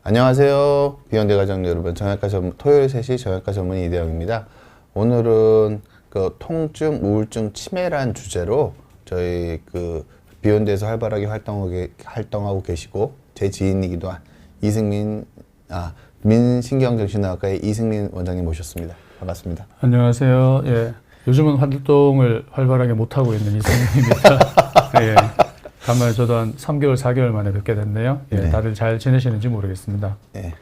안녕하세요. 비욘드 가정 여러분, 정형외과 전문 토요일 3시 정형외과 전문 이대영입니다. 오늘은 그 통증, 우울증, 치매란 주제로 저희 그 비욘드에서 활발하게 활동하고 계시고 제 지인이기도 한 민신경정신의학과의 이승민 원장님 모셨습니다. 반갑습니다. 안녕하세요. 예, 요즘은 활동을 활발하게 못하고 있는 이승민입니다. 예, 간만에 저도 한 3개월, 4개월 만에 뵙게 됐네요. 예, 네. 다들 잘 지내시는지 모르겠습니다. 네.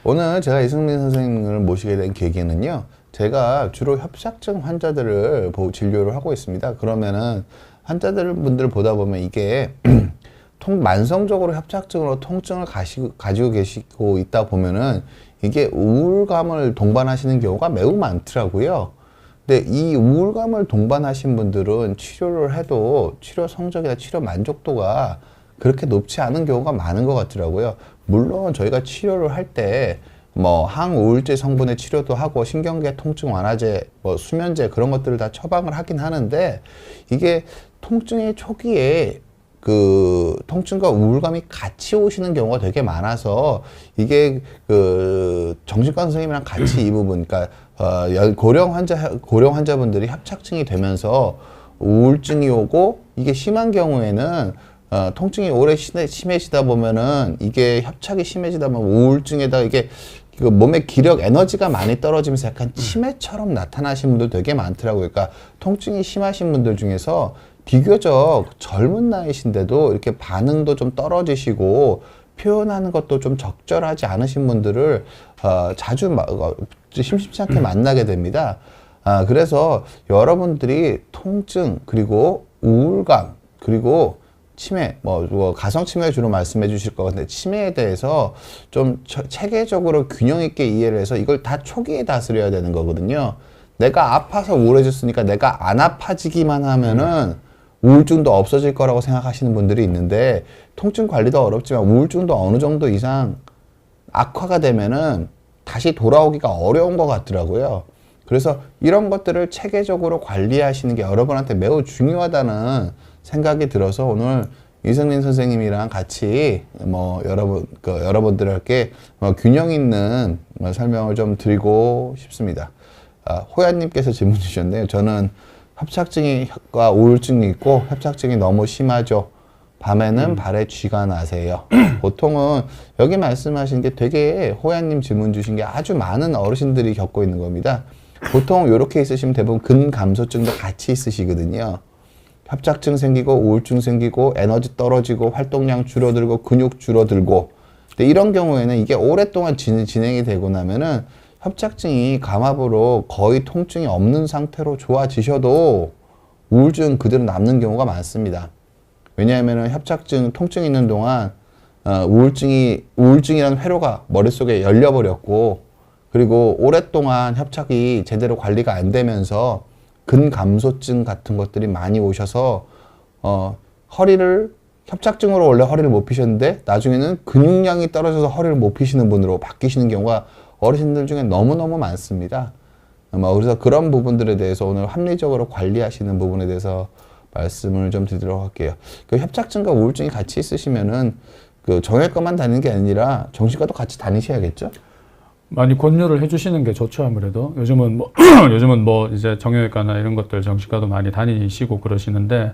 오늘 제가 이승민 선생님을 모시게 된 계기는요. 제가 주로 협착증 환자들을 진료를 하고 있습니다. 그러면은 환자분들 보다 보면 이게 만성적으로 협착증으로 통증을 가지고 계시고 있다 보면은 이게 우울감을 동반하시는 경우가 매우 많더라고요. 근데 이 우울감을 동반하신 분들은 치료를 해도 치료 성적이나 치료 만족도가 그렇게 높지 않은 경우가 많은 것 같더라고요. 물론 저희가 치료를 할 때 뭐 항우울제 성분의 치료도 하고 신경계 통증 완화제, 뭐 수면제 그런 것들을 다 처방을 하긴 하는데 이게 통증의 초기에 그 통증과 우울감이 같이 오시는 경우가 되게 많아서 이게 그 정신과 선생님이랑 같이 이 부분, 그러니까 고령 환자분들이 협착증이 되면서 우울증이 오고 이게 심한 경우에는 통증이 오래 심해지다 보면은 이게 협착이 심해지다 보면 우울증에다 이게 그 몸의 기력, 에너지가 많이 떨어지면서 약간 치매처럼 나타나신 분들 되게 많더라고요. 그러니까 통증이 심하신 분들 중에서 비교적 젊은 나이신데도 이렇게 반응도 좀 떨어지시고 표현하는 것도 좀 적절하지 않으신 분들을 자주 심심치 않게 만나게 됩니다. 그래서 여러분들이 통증 그리고 우울감 그리고 치매, 뭐 가성 치매 주로 말씀해 주실 것 같은데 치매에 대해서 좀 체계적으로 균형 있게 이해를 해서 이걸 다 초기에 다스려야 되는 거거든요. 내가 아파서 우울해졌으니까 내가 안 아파지기만 하면은 우울증도 없어질 거라고 생각하시는 분들이 있는데 통증 관리도 어렵지만 우울증도 어느 정도 이상 악화가 되면은 다시 돌아오기가 어려운 것 같더라고요. 그래서 이런 것들을 체계적으로 관리하시는 게 여러분한테 매우 중요하다는 생각이 들어서 오늘 이승민 선생님이랑 같이 여러분들에게 균형 있는 설명을 좀 드리고 싶습니다. 호야님께서 질문 주셨네요. 저는 협착증과 우울증이 있고 협착증이 너무 심하죠. 밤에는 발에 쥐가 나세요. 보통은 여기 말씀하신 게 되게 호야님 질문 주신 게 아주 많은 어르신들이 겪고 있는 겁니다. 보통 이렇게 있으시면 대부분 근감소증도 같이 있으시거든요. 협착증 생기고 우울증 생기고 에너지 떨어지고 활동량 줄어들고 근육 줄어들고 근데 이런 경우에는 이게 오랫동안 진행이 되고 나면은 협착증이 감압으로 거의 통증이 없는 상태로 좋아지셔도 우울증 그대로 남는 경우가 많습니다. 왜냐하면 협착증, 통증이 있는 동안 우울증이라는 회로가 머릿속에 열려버렸고 그리고 오랫동안 협착이 제대로 관리가 안 되면서 근감소증 같은 것들이 많이 오셔서 협착증으로 원래 허리를 못 펴셨는데 나중에는 근육량이 떨어져서 허리를 못 펴시는 분으로 바뀌시는 경우가 어르신들 중에 너무너무 많습니다. 그래서 그런 부분들에 대해서 오늘 합리적으로 관리하시는 부분에 대해서 말씀을 좀 드리도록 할게요. 그 협착증과 우울증이 같이 있으시면은 그 정형외과만 다니는 게 아니라 정신과도 같이 다니셔야겠죠? 많이 권유를 해주시는 게 좋죠, 아무래도. 요즘은 이제 정형외과나 이런 것들 정신과도 많이 다니시고 그러시는데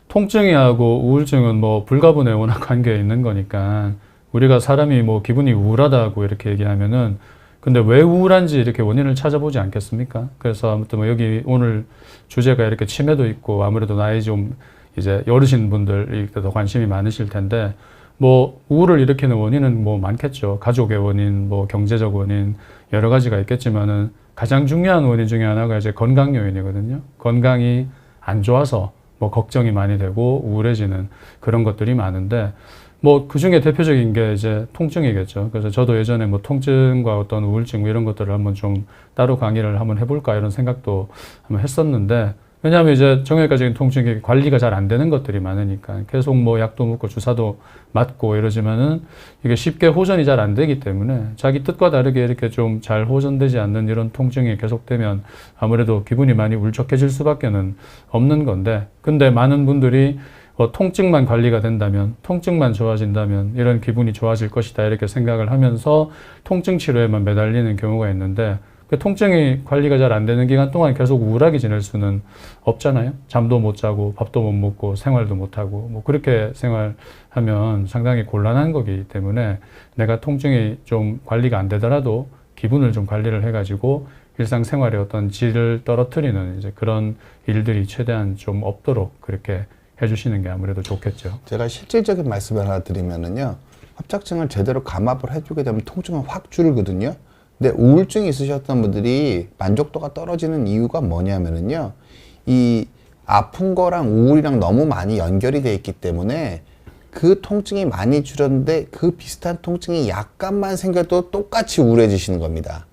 통증이하고 우울증은 불가분의 워낙 관계에 있는 거니까 우리가 사람이 기분이 우울하다고 이렇게 얘기하면은 근데 왜 우울한지 이렇게 원인을 찾아보지 않겠습니까? 그래서 아무튼 여기 오늘 주제가 이렇게 치매도 있고 아무래도 나이 좀 이제 어르신 분들이 더 관심이 많으실 텐데 우울을 일으키는 원인은 많겠죠. 가족의 원인, 경제적 원인, 여러 가지가 있겠지만은 가장 중요한 원인 중에 하나가 이제 건강 요인이거든요. 건강이 안 좋아서 걱정이 많이 되고 우울해지는 그런 것들이 많은데 그 중에 대표적인 게 이제 통증이겠죠. 그래서 저도 예전에 통증과 어떤 우울증 이런 것들을 한번 좀 따로 강의를 한번 해볼까 이런 생각도 한번 했었는데 왜냐하면 이제 정형외과적인 통증이 관리가 잘 안 되는 것들이 많으니까 계속 약도 먹고 주사도 맞고 이러지만은 이게 쉽게 호전이 잘 안 되기 때문에 자기 뜻과 다르게 이렇게 좀 잘 호전되지 않는 이런 통증이 계속되면 아무래도 기분이 많이 울적해질 수밖에는 없는 건데 근데 많은 분들이 통증만 관리가 된다면, 통증만 좋아진다면 이런 기분이 좋아질 것이다 이렇게 생각을 하면서 통증 치료에만 매달리는 경우가 있는데, 그 통증이 관리가 잘 안 되는 기간 동안 계속 우울하게 지낼 수는 없잖아요. 잠도 못 자고 밥도 못 먹고 생활도 못 하고 뭐 그렇게 생활하면 상당히 곤란한 거기 때문에, 내가 통증이 좀 관리가 안 되더라도 기분을 좀 관리를 해가지고 일상생활의 어떤 질을 떨어뜨리는 이제 그런 일들이 최대한 좀 없도록 그렇게 해주시는 게 아무래도 좋겠죠. 제가 실질적인 말씀을 하나 드리면은요, 협착증을 제대로 감압을 해주게 되면 통증은 확 줄거든요. 근데 우울증이 있으셨던 분들이 만족도가 떨어지는 이유가 뭐냐면은요, 이 아픈 거랑 우울이랑 너무 많이 연결이 돼 있기 때문에 그 통증이 많이 줄었는데 그 비슷한 통증이 약간만 생겨도 똑같이 우울해지시는 겁니다.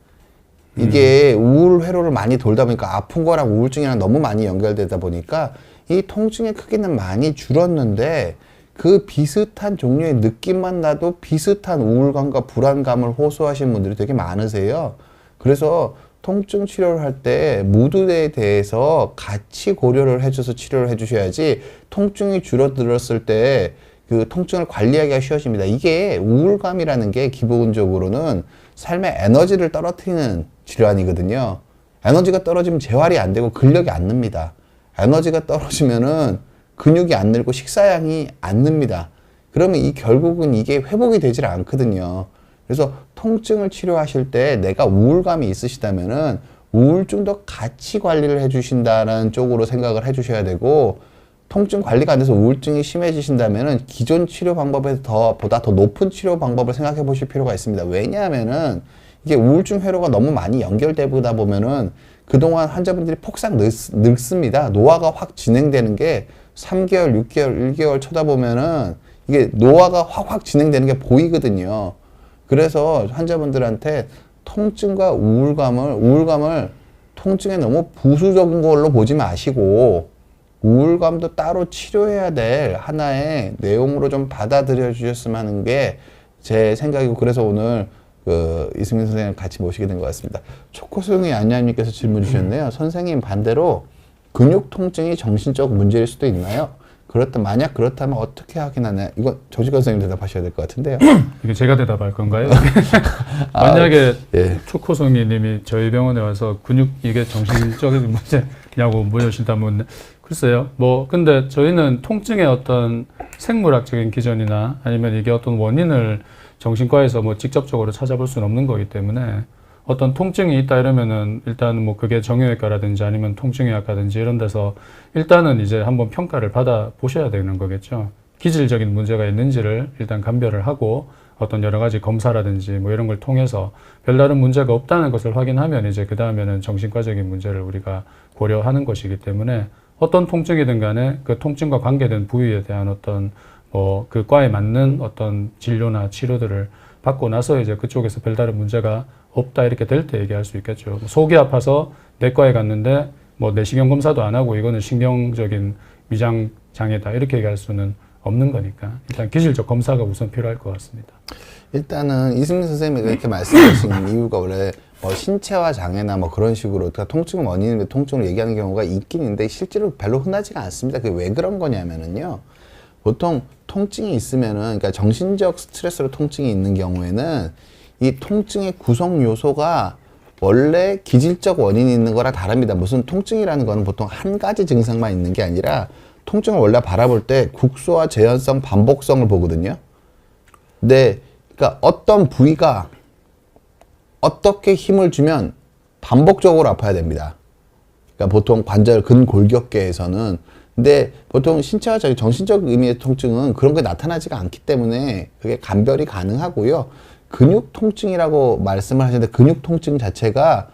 이게 우울 회로를 많이 돌다 보니까 아픈 거랑 우울증이랑 너무 많이 연결되다 보니까 이 통증의 크기는 많이 줄었는데 그 비슷한 종류의 느낌만 나도 비슷한 우울감과 불안감을 호소하시는 분들이 되게 많으세요. 그래서 통증 치료를 할 때 모두에 대해서 같이 고려를 해줘서 치료를 해주셔야지, 통증이 줄어들었을 때 그 통증을 관리하기가 쉬워집니다. 이게 우울감이라는 게 기본적으로는 삶의 에너지를 떨어뜨리는 질환이거든요. 에너지가 떨어지면 재활이 안 되고 근력이 안 늡니다. 에너지가 떨어지면은 근육이 안 늘고 식사량이 안 늡니다. 그러면 결국은 이게 회복이 되질 않거든요. 그래서 통증을 치료하실 때 내가 우울감이 있으시다면은 우울증도 같이 관리를 해주신다는 쪽으로 생각을 해주셔야 되고, 통증 관리가 안 돼서 우울증이 심해지신다면은 기존 치료 방법에서 보다 더 높은 치료 방법을 생각해 보실 필요가 있습니다. 왜냐하면은 이게 우울증 회로가 너무 많이 연결되다 보면은 그동안 환자분들이 폭삭 늙습니다. 노화가 확 진행되는 게 3개월, 6개월, 1개월 쳐다보면은 이게 노화가 확 진행되는 게 보이거든요. 그래서 환자분들한테 통증과 우울감을 통증에 너무 부수적인 걸로 보지 마시고, 우울감도 따로 치료해야 될 하나의 내용으로 좀 받아들여 주셨으면 하는 게 제 생각이고, 그래서 오늘 이승민 선생님 같이 모시게 된 것 같습니다. 초코송이 안녕님께서 질문 주셨네요. 선생님, 반대로 근육 통증이 정신적 문제일 수도 있나요? 만약 그렇다면 어떻게 확인하나요? 이거 조직원 선생님 대답하셔야 될 것 같은데요. 이게 제가 대답할 건가요? 만약에 예. 초코송이 님이 저희 병원에 와서 근육 이게 정신적인 문제냐고 물으신다면, 글쎄요. 근데 저희는 통증의 어떤 생물학적인 기전이나 아니면 이게 어떤 원인을 정신과에서 직접적으로 찾아볼 수는 없는 거기 때문에, 어떤 통증이 있다 이러면은 일단 그게 정형외과라든지 아니면 통증의학과든지 이런 데서 일단은 이제 한번 평가를 받아 보셔야 되는 거겠죠. 기질적인 문제가 있는지를 일단 감별을 하고 어떤 여러 가지 검사라든지 이런 걸 통해서 별다른 문제가 없다는 것을 확인하면 이제 그 다음에는 정신과적인 문제를 우리가 고려하는 것이기 때문에, 어떤 통증이든 간에 그 통증과 관계된 부위에 대한 어떤 그 과에 맞는 어떤 진료나 치료들을 받고 나서 이제 그쪽에서 별다른 문제가 없다 이렇게 될 때 얘기할 수 있겠죠. 속이 아파서 내과에 갔는데 내시경 검사도 안 하고 이거는 신경적인 위장 장애다 이렇게 얘기할 수는 없는 거니까, 일단 기질적 검사가 우선 필요할 것 같습니다. 일단은 이승민 선생님이 이렇게 말씀하신 이유가 원래 신체화 장애나 그런 식으로 통증 원인을 통증을 얘기하는 경우가 있긴 있는데 실제로 별로 흔하지가 않습니다. 그게 왜 그런 거냐면은요, 보통 통증이 있으면은, 그러니까 정신적 스트레스로 통증이 있는 경우에는 이 통증의 구성 요소가 원래 기질적 원인이 있는 거랑 다릅니다. 무슨 통증이라는 거는 보통 한 가지 증상만 있는 게 아니라, 통증을 원래 바라볼 때 국소와 재현성, 반복성을 보거든요. 근데 그러니까 어떤 부위가 어떻게 힘을 주면 반복적으로 아파야 됩니다. 그러니까 보통 관절 근골격계에서는. 근데 보통 신체화적, 정신적 의미의 통증은 그런 게 나타나지가 않기 때문에 그게 감별이 가능하고요. 근육 통증이라고 말씀을 하시는데, 근육 통증 자체가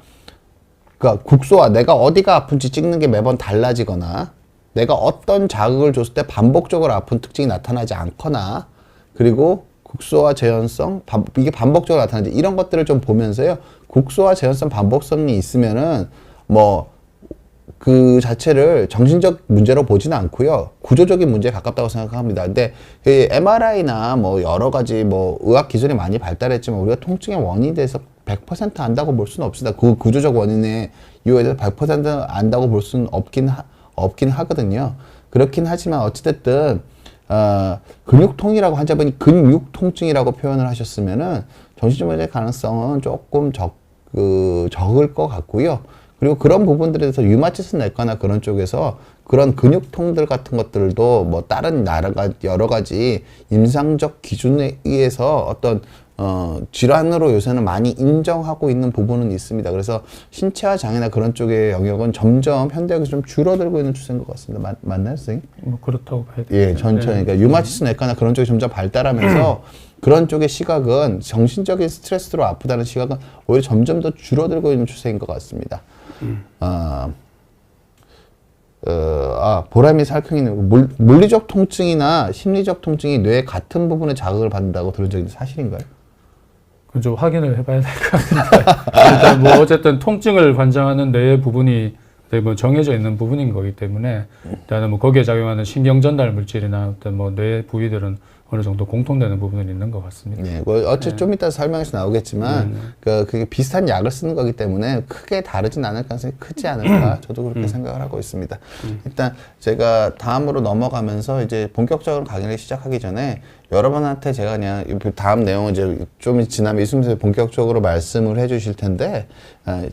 그러니까 국소와 내가 어디가 아픈지 찍는 게 매번 달라지거나, 내가 어떤 자극을 줬을 때 반복적으로 아픈 특징이 나타나지 않거나, 그리고 국소와 재현성, 이게 반복적으로 나타나지, 이런 것들을 좀 보면서요, 국소와 재현성, 반복성이 있으면은 그 자체를 정신적 문제로 보지는 않고요, 구조적인 문제에 가깝다고 생각합니다. 근데 MRI나 여러 가지 의학 기술이 많이 발달했지만 우리가 통증의 원인에 대해서 100% 안다고 볼 수는 없습니다. 그 구조적 원인의 이유에 대해서 100% 안다고 볼 수는 없긴 하거든요. 그렇긴 하지만 어찌됐든 근육통이라고 환자분이 근육 통증이라고 표현을 하셨으면은 정신적 문제 가능성은 조금 적을 것 같고요. 그리고 그런 부분들에 대해서 류마티스 내과나 그런 쪽에서 그런 근육통들 같은 것들도 뭐 다른 여러 가지 임상적 기준에 의해서 어떤 질환으로 요새는 많이 인정하고 있는 부분은 있습니다. 그래서 신체화 장애나 그런 쪽의 영역은 점점 현대학에서 좀 줄어들고 있는 추세인 것 같습니다. 맞나요, 선생님? 뭐 그렇다고 봐야 돼요. 예, 천천히. 그러니까 류마티스 내과나 그런 쪽이 점점 발달하면서 그런 쪽의 시각은 정신적인 스트레스로 아프다는 시각은 오히려 점점 더 줄어들고 있는 추세인 것 같습니다. 보람이 살쾡이는 물리적 통증이나 심리적 통증이 뇌의 같은 부분에 자극을 받는다고 들은 적이 사실인가요? 그건 좀 확인을 해봐야 될 것 같은데 일단 뭐 어쨌든 통증을 관장하는 뇌의 부분이 뭐 정해져 있는 부분인 거기 때문에 일단은 뭐 거기에 작용하는 신경 전달 물질이나 어떤 뭐 뇌 부위들은 어느 정도 공통되는 부분은 있는 것 같습니다. 네, 뭐 좀 이따 설명에서 나오겠지만 그게 비슷한 약을 쓰는 거기 때문에 크게 다르진 않을 가능성이 크지 않을까 저도 그렇게 생각을 하고 있습니다. 일단 제가 다음으로 넘어가면서 이제 본격적으로 강의를 시작하기 전에 여러분한테 제가 그냥 다음 내용은 이제 좀 지나면 이수님께서 본격적으로 말씀을 해주실 텐데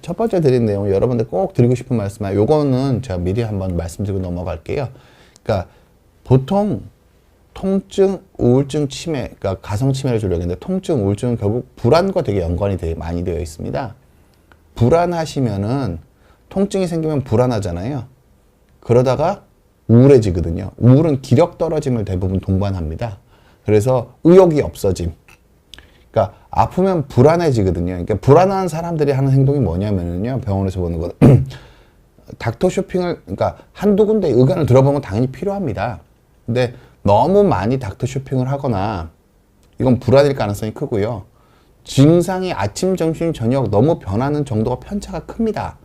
첫 번째 드린 내용 여러분들 꼭 드리고 싶은 말씀, 요거는 제가 미리 한번 말씀드리고 넘어갈게요. 그러니까 보통 통증, 우울증, 치매, 그러니까 가성 치매를 주려고 했는데 통증, 우울증은 결국 불안과 되게 연관이 되게 많이 되어 있습니다. 불안하시면은 통증이 생기면 불안하잖아요. 그러다가 우울해지거든요. 우울은 기력 떨어짐을 대부분 동반합니다. 그래서 의욕이 없어짐. 그러니까 아프면 불안해지거든요. 그러니까 불안한 사람들이 하는 행동이 뭐냐면요. 병원에서 보는 거 닥터 쇼핑을 그러니까 한두 군데 의견을 들어보면 당연히 필요합니다. 근데 너무 많이 닥터 쇼핑을 하거나 이건 불안일 가능성이 크고요. 증상이 아침, 점심, 저녁 너무 변하는 정도가 편차가 큽니다.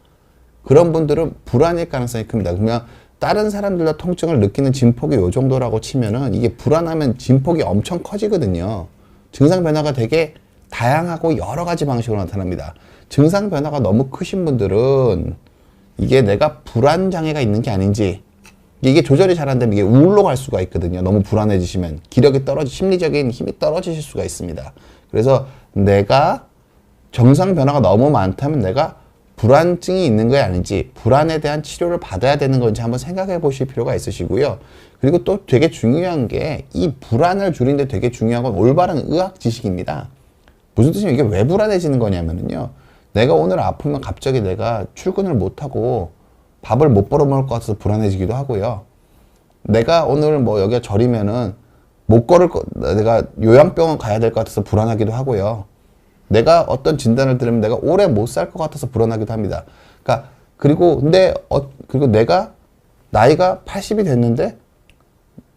그런 분들은 불안일 가능성이 큽니다. 그러면 다른 사람들과 통증을 느끼는 진폭이 요 정도라고 치면은 이게 불안하면 진폭이 엄청 커지거든요. 증상 변화가 되게 다양하고 여러 가지 방식으로 나타납니다. 증상 변화가 너무 크신 분들은 이게 내가 불안 장애가 있는 게 아닌지 이게 조절이 잘 안 되면 이게 우울로 갈 수가 있거든요. 너무 불안해지시면 기력이 심리적인 힘이 떨어지실 수가 있습니다. 그래서 내가 정상 변화가 너무 많다면 내가 불안증이 있는 게 아닌지 불안에 대한 치료를 받아야 되는 건지 한번 생각해 보실 필요가 있으시고요. 그리고 또 되게 중요한 게 이 불안을 줄이는데 되게 중요한 건 올바른 의학 지식입니다. 무슨 뜻이냐면 이게 왜 불안해지는 거냐면요. 내가 오늘 아프면 갑자기 내가 출근을 못하고 밥을 못 벌어 먹을 것 같아서 불안해지기도 하고요. 내가 오늘 뭐 여기가 저리면은 내가 요양병원 가야 될 것 같아서 불안하기도 하고요. 내가 어떤 진단을 들으면 내가 오래 못 살 것 같아서 불안하기도 합니다. 그러니까 그리고 내가 나이가 80이 됐는데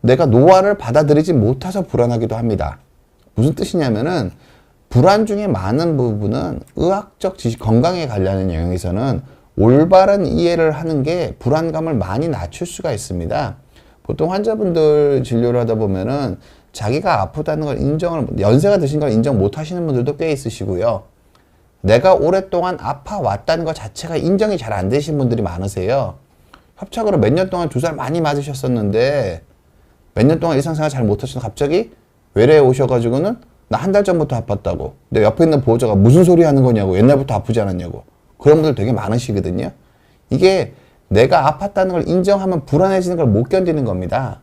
내가 노화를 받아들이지 못해서 불안하기도 합니다. 무슨 뜻이냐면은 불안 중에 많은 부분은 의학적 지식, 건강에 관련된 영역에서는 올바른 이해를 하는 게 불안감을 많이 낮출 수가 있습니다. 보통 환자분들 진료를 하다 보면은 자기가 아프다는 걸 연세가 드신 걸 인정 못 하시는 분들도 꽤 있으시고요. 내가 오랫동안 아파왔다는 것 자체가 인정이 잘 안 되신 분들이 많으세요. 협착으로 몇 년 동안 주사를 많이 맞으셨었는데 몇 년 동안 일상생활 잘 못하시는데 갑자기 외래에 오셔가지고는 나 한 달 전부터 아팠다고. 내 옆에 있는 보호자가 무슨 소리 하는 거냐고. 옛날부터 아프지 않았냐고. 그런 분들 되게 많으시거든요. 이게 내가 아팠다는 걸 인정하면 불안해지는 걸 못 견디는 겁니다.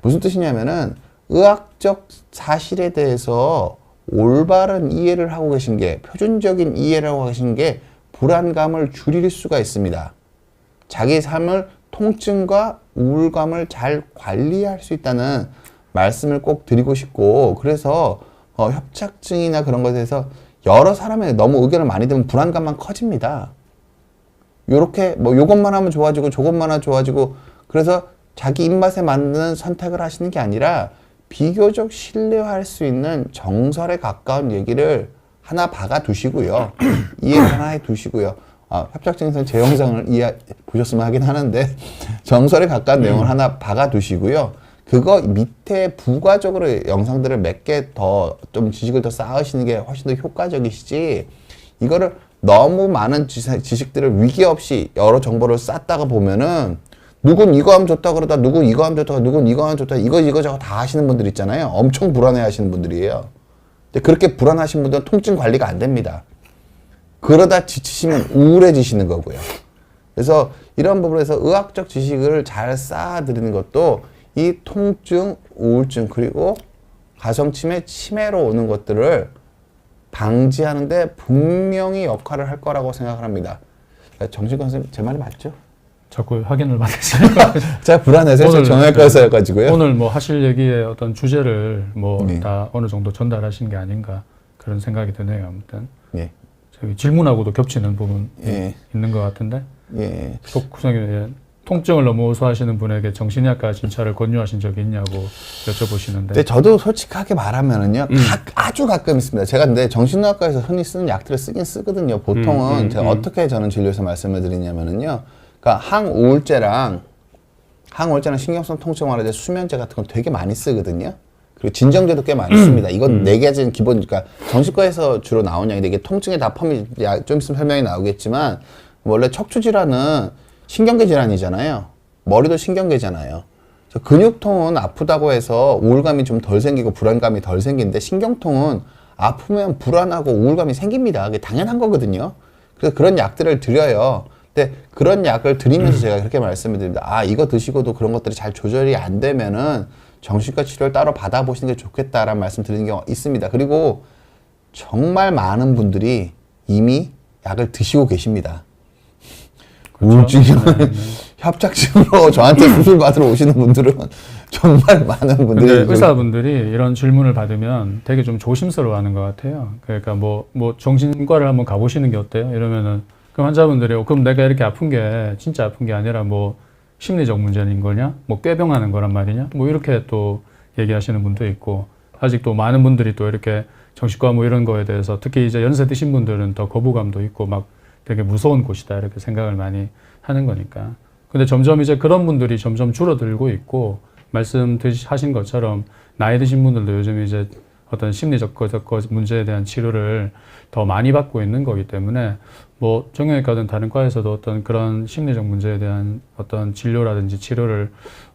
무슨 뜻이냐면은 의학적 사실에 대해서 올바른 이해를 하고 계신 게 표준적인 이해를 하고 계신 게 불안감을 줄일 수가 있습니다. 자기 삶을 통증과 우울감을 잘 관리할 수 있다는 말씀을 꼭 드리고 싶고 그래서 협착증이나 그런 것에 대해서 여러 사람의 너무 의견을 많이 들으면 불안감만 커집니다. 요렇게 뭐 요것만 하면 좋아지고 저것만 하면 좋아지고 그래서 자기 입맛에 맞는 선택을 하시는 게 아니라 비교적 신뢰할 수 있는 정설에 가까운 얘기를 하나 박아 두시고요. 이해를 하나 해 두시고요. 협착증에서는 제 영상을 보셨으면 하긴 하는데 정설에 가까운 내용을 하나 박아 두시고요. 그거 밑에 부가적으로 영상들을 몇 개 더 좀 지식을 더 쌓으시는 게 훨씬 더 효과적이시지 이거를 너무 많은 지식들을 위기 없이 여러 정보를 쌓다가 보면은 누군 이거 하면 좋다 그러다 누군 이거 하면 좋다 누군 이거 하면 좋다 이거 저거 다 하시는 분들 있잖아요. 엄청 불안해 하시는 분들이에요. 근데 그렇게 불안하신 분들은 통증 관리가 안 됩니다. 그러다 지치시면 우울해지시는 거고요. 그래서 이런 부분에서 의학적 지식을 잘 쌓아드리는 것도 이 통증, 우울증 그리고 가성침의 치매로 오는 것들을 방지하는데 분명히 역할을 할 거라고 생각을 합니다. 정신과 선생님 제 말이 맞죠? 자꾸 확인을 받으시는 거 제가 불안해서 오늘, 정형외과에서여가지고요. 오늘 뭐 하실 얘기의 어떤 주제를 뭐 네. 다 어느 정도 전달하신 게 아닌가 그런 생각이 드네요. 아무튼 예. 저기 질문하고도 겹치는 부분 예. 있는 것 같은데 예. 구성님 통증을 너무 호소하시는 분에게 정신의학과 진찰을 권유하신 적이 있냐고 여쭤보시는데. 근데 저도 솔직하게 말하면은요, 아주 가끔 있습니다. 제가 근데 정신의학과에서 흔히 쓰는 약들을 쓰긴 쓰거든요. 보통은 제가 어떻게 저는 진료에서 말씀을 드리냐면은요, 그러니까 항우울제랑 신경성 통증 완화제, 수면제 같은 건 되게 많이 쓰거든요. 그리고 진정제도 꽤 많이 씁니다. 이건 네 가지는 기본, 그러니까 정신과에서 주로 나온 약인데 이게 통증에 다 좀 있으면 설명이 나오겠지만 원래 척추 질환은 신경계 질환이잖아요. 머리도 신경계잖아요. 근육통은 아프다고 해서 우울감이 좀 덜 생기고 불안감이 덜 생기는데 신경통은 아프면 불안하고 우울감이 생깁니다. 그게 당연한 거거든요. 그래서 그런 약들을 드려요. 근데 그런 약을 드리면서 제가 그렇게 말씀을 드립니다. 아, 이거 드시고도 그런 것들이 잘 조절이 안 되면은 정신과 치료를 따로 받아보시는 게 좋겠다라는 말씀 드리는 경우가 있습니다. 그리고 정말 많은 분들이 이미 약을 드시고 계십니다. 우울증이나 협착증으로 저한테 수술 받으러 오시는 분들은 정말 많은 분들이. 근데 의사분들이 이런 질문을 받으면 되게 좀 조심스러워하는 것 같아요. 그러니까 뭐 정신과를 한번 가보시는 게 어때요? 이러면은 그 환자분들이 그럼 내가 이렇게 아픈 게 진짜 아픈 게 아니라 뭐 심리적 문제인 거냐? 뭐 꾀병하는 거란 말이냐? 뭐 이렇게 또 얘기하시는 분도 있고 아직도 많은 분들이 또 이렇게 정신과 뭐 이런 거에 대해서 특히 이제 연세 드신 분들은 더 거부감도 있고 막 되게 무서운 곳이다 이렇게 생각을 많이 하는 거니까. 근데 점점 이제 그런 분들이 점점 줄어들고 있고 말씀하신 것처럼 나이 드신 분들도 요즘 이제 어떤 심리적 문제에 대한 치료를 더 많이 받고 있는 거기 때문에 뭐 정형외과든 다른 과에서도 어떤 그런 심리적 문제에 대한 어떤 진료라든지 치료를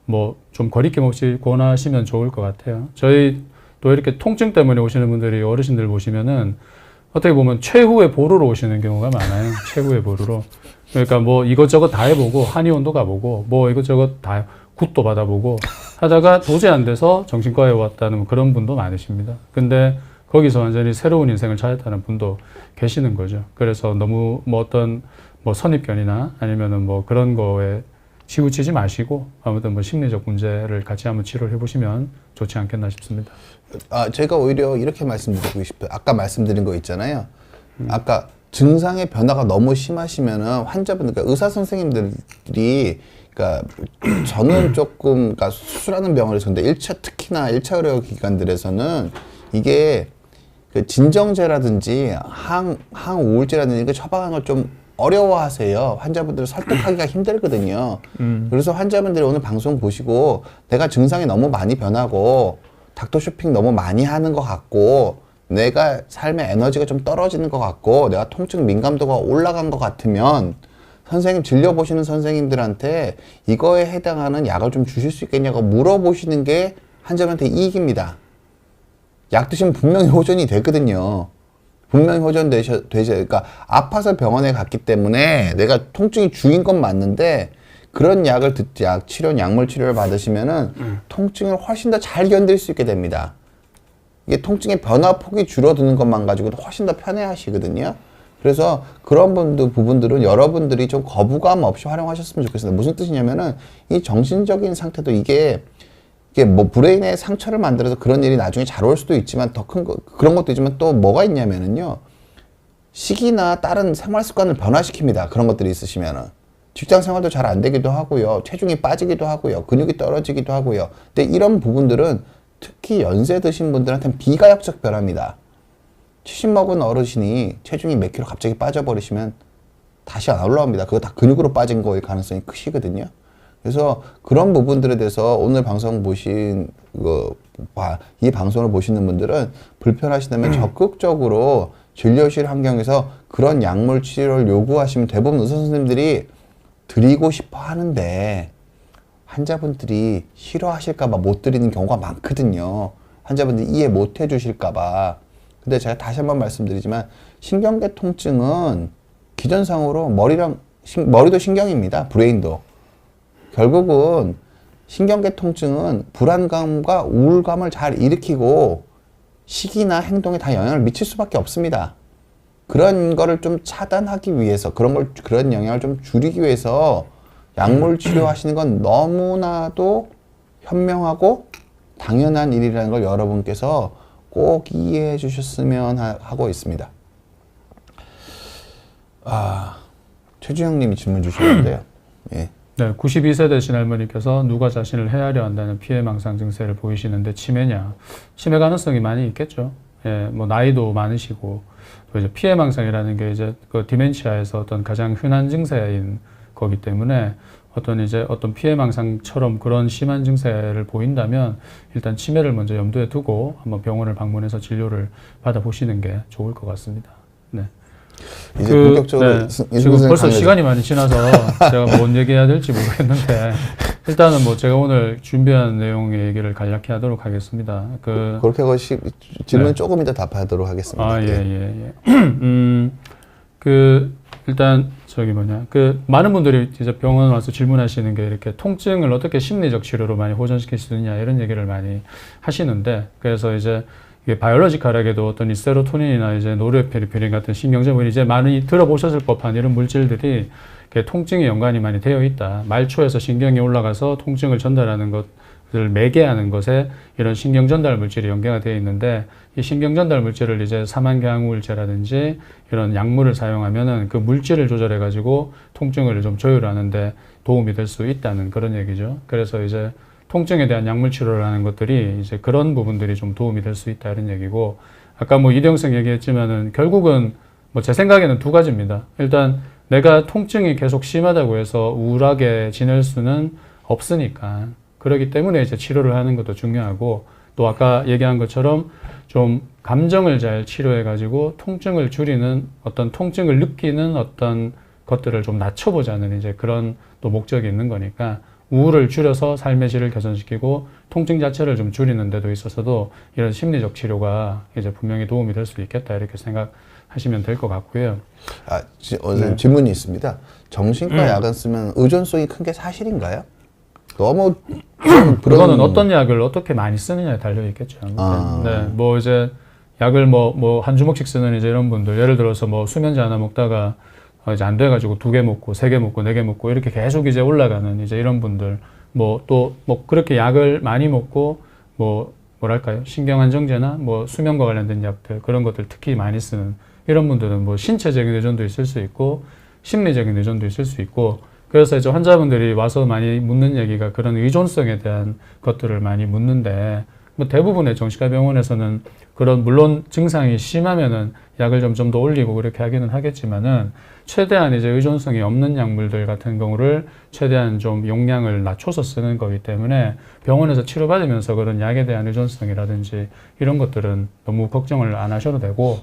뭐 좀 거리낌 없이 권하시면 좋을 것 같아요. 저희 또 이렇게 통증 때문에 오시는 분들이 어르신들 보시면은 어떻게 보면 최후의 보루로 오시는 경우가 많아요. 최후의 보루로. 그러니까 뭐 이것저것 다 해보고 한의원도 가보고 뭐 이것저것 다 굿도 받아보고 하다가 도저히 안 돼서 정신과에 왔다는 그런 분도 많으십니다. 근데 거기서 완전히 새로운 인생을 찾았다는 분도 계시는 거죠. 그래서 너무 뭐 어떤 뭐 선입견이나 아니면은 뭐 그런 거에 치우치지 마시고 아무튼 뭐 심리적 문제를 같이 한번 치료를 해보시면 좋지 않겠나 싶습니다. 아, 제가 오히려 이렇게 말씀드리고 싶어요. 아까 말씀드린 거 있잖아요. 아까 증상의 변화가 너무 심하시면은 환자분들, 그러니까 의사 선생님들이, 그러니까 저는 조금, 그러니까 수술하는 병원에서 근데 특히나 1차 의료 기관들에서는 이게 그 진정제라든지 항우울제라든지 이거 처방하는 걸 좀 어려워하세요. 환자분들을 설득하기가 힘들거든요. 그래서 환자분들이 오늘 방송 보시고 내가 증상이 너무 많이 변하고 닥터 쇼핑 너무 많이 하는 것 같고 내가 삶의 에너지가 좀 떨어지는 것 같고 내가 통증 민감도가 올라간 것 같으면 선생님 진료 보시는 선생님들한테 이거에 해당하는 약을 좀 주실 수 있겠냐고 물어보시는 게 환자분한테 이익입니다. 약 드시면 분명히 호전이 되거든요. 분명히 호전되죠. 그러니까 아파서 병원에 갔기 때문에 내가 통증이 중인 건 맞는데 그런 약을 약물 치료를 받으시면은 통증을 훨씬 더 잘 견딜 수 있게 됩니다. 이게 통증의 변화폭이 줄어드는 것만 가지고도 훨씬 더 편해하시거든요. 그래서 그런 부분들은 여러분들이 좀 거부감 없이 활용하셨으면 좋겠습니다. 무슨 뜻이냐면은 이 정신적인 상태도 이게 뭐 브레인에 상처를 만들어서 그런 일이 나중에 잘 올 수도 있지만 더 큰 거, 그런 것도 있지만 또 뭐가 있냐면은요. 식이나 다른 생활 습관을 변화시킵니다. 그런 것들이 있으시면은. 직장 생활도 잘 안 되기도 하고요. 체중이 빠지기도 하고요. 근육이 떨어지기도 하고요. 근데 이런 부분들은 특히 연세 드신 분들한테는 비가역적 변화입니다. 70 먹은 어르신이 체중이 몇 킬로 갑자기 빠져버리시면 다시 안 올라옵니다. 그거 다 근육으로 빠진 거일 가능성이 크시거든요. 그래서 그런 부분들에 대해서 오늘 방송 보신 이 방송을 보시는 분들은 불편하시다면 적극적으로 진료실 환경에서 그런 약물 치료를 요구하시면 대부분 의사 선생님들이 드리고 싶어 하는데 환자분들이 싫어하실까봐 못 드리는 경우가 많거든요. 환자분들이 이해 못 해주실까봐. 근데 제가 다시 한번 말씀드리지만 신경계 통증은 기전상으로 머리도 신경입니다. 브레인도. 결국은 신경계 통증은 불안감과 우울감을 잘 일으키고 식이나 행동에 다 영향을 미칠 수밖에 없습니다. 그런 거를 좀 차단하기 위해서, 그런 영향을 좀 줄이기 위해서 약물 치료하시는 건 너무나도 현명하고 당연한 일이라는 걸 여러분께서 꼭 이해해 주셨으면 하고 있습니다. 최주영 님이 질문 주셨는데요. 예. 네, 92세 되신 할머니께서 누가 자신을 해하려 한다는 피해망상 증세를 보이시는데 치매냐? 치매 가능성이 많이 있겠죠. 예, 뭐 나이도 많으시고 또 이제 피해망상이라는 게 이제 그 디멘치아에서 어떤 가장 흔한 증세인 거기 때문에 어떤 피해망상처럼 그런 심한 증세를 보인다면 일단 치매를 먼저 염두에 두고 한번 병원을 방문해서 진료를 받아보시는 게 좋을 것 같습니다. 네. 이제 본격적으로 지금 벌써 시간이 많이 지나서 제가 뭔 얘기해야 될지 모르겠는데 일단은 뭐 제가 오늘 준비한 내용의 얘기를 간략히 하도록 하겠습니다. 그렇게 하고 질문 조금 이따 답하도록 하겠습니다. 예. 일단 많은 분들이 이제 병원 와서 질문하시는 게 이렇게 통증을 어떻게 심리적 치료로 많이 호전시킬 수 있느냐 이런 얘기를 많이 하시는데, 그래서 이제 이게 바이올로지컬하게도 어떤 이 세로토닌이나 이제 노르에피네프린 같은 신경제물이 이제 많이 들어보셨을 법한 이런 물질들이 통증에 연관이 많이 되어 있다. 말초에서 신경이 올라가서 통증을 전달하는 것을 매개하는 것에 이런 신경 전달 물질이 연계가 되어 있는데, 이 신경 전달 물질을 이제 사망경화물제라든지 이런 약물을 사용하면은 그 물질을 조절해 가지고 통증을 좀 조율하는데 도움이 될 수 있다는 그런 얘기죠. 그래서 이제 통증에 대한 약물 치료를 하는 것들이 이제 그런 부분들이 좀 도움이 될 수 있다 이런 얘기고, 아까 뭐 이대영생 얘기했지만은 결국은 뭐 제 생각에는 두 가지입니다. 일단 내가 통증이 계속 심하다고 해서 우울하게 지낼 수는 없으니까, 그렇기 때문에 이제 치료를 하는 것도 중요하고, 또 아까 얘기한 것처럼 좀 감정을 잘 치료해 가지고 통증을 줄이는, 어떤 통증을 느끼는 어떤 것들을 좀 낮춰보자는 이제 그런 또 목적이 있는 거니까, 우울을 줄여서 삶의 질을 개선시키고 통증 자체를 좀 줄이는 데도 있어서도 이런 심리적 치료가 이제 분명히 도움이 될 수 있겠다 이렇게 생각하시면 될 것 같고요. 네. 질문이 있습니다. 정신과 약을 쓰면 의존성이 큰 게 사실인가요? 너무 그거는 어떤 약을 어떻게 많이 쓰느냐에 달려 있겠죠. 네, 뭐 이제 약을 뭐 한 주먹씩 쓰는 이제 이런 분들, 예를 들어서 뭐 수면제 하나 먹다가 이제 안 돼가지고 2개 먹고 3개 먹고 4개 먹고 이렇게 계속 이제 올라가는 이제 이런 분들, 뭐 또 뭐 그렇게 약을 많이 먹고 뭐 뭐랄까요, 신경안정제나 뭐 수면과 관련된 약들, 그런 것들 특히 많이 쓰는 이런 분들은 뭐 신체적인 의존도 있을 수 있고 심리적인 의존도 있을 수 있고, 그래서 이제 환자분들이 와서 많이 묻는 얘기가 그런 의존성에 대한 것들을 많이 묻는데, 뭐 대부분의 정신과 병원에서는 그런, 물론 증상이 심하면은 약을 좀 더 올리고 그렇게 하기는 하겠지만은, 최대한 이제 의존성이 없는 약물들 같은 경우를 최대한 좀 용량을 낮춰서 쓰는 거기 때문에 병원에서 치료받으면서 그런 약에 대한 의존성이라든지 이런 것들은 너무 걱정을 안 하셔도 되고,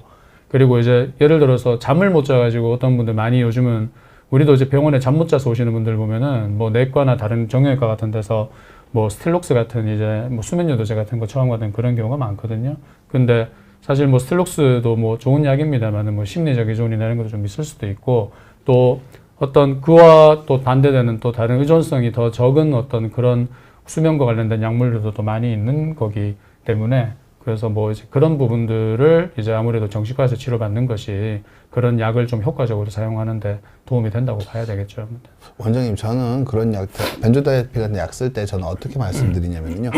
그리고 이제 예를 들어서 잠을 못 자가지고 어떤 분들 많이, 요즘은 우리도 이제 병원에 잠 못 자서 오시는 분들 보면은 뭐 내과나 다른 정형외과 같은 데서 뭐 스틸록스 같은 이제 뭐 수면요도제 같은 거 처방받은 그런 경우가 많거든요. 근데 사실 뭐 스틸록스도 뭐 좋은 약입니다만은 뭐 심리적 의존이나 이런 것도 좀 있을 수도 있고, 또 어떤 그와 또 반대되는 또 다른 의존성이 더 적은 어떤 그런 수면과 관련된 약물들도 또 많이 있는 거기 때문에, 그래서 뭐 이제 그런 부분들을 이제 아무래도 정신과에서 치료받는 것이 그런 약을 좀 효과적으로 사용하는데 도움이 된다고 봐야 되겠죠. 원장님, 저는 그런 약, 벤조다이아zepi 같은 약 쓸 때 저는 어떻게 말씀드리냐면요.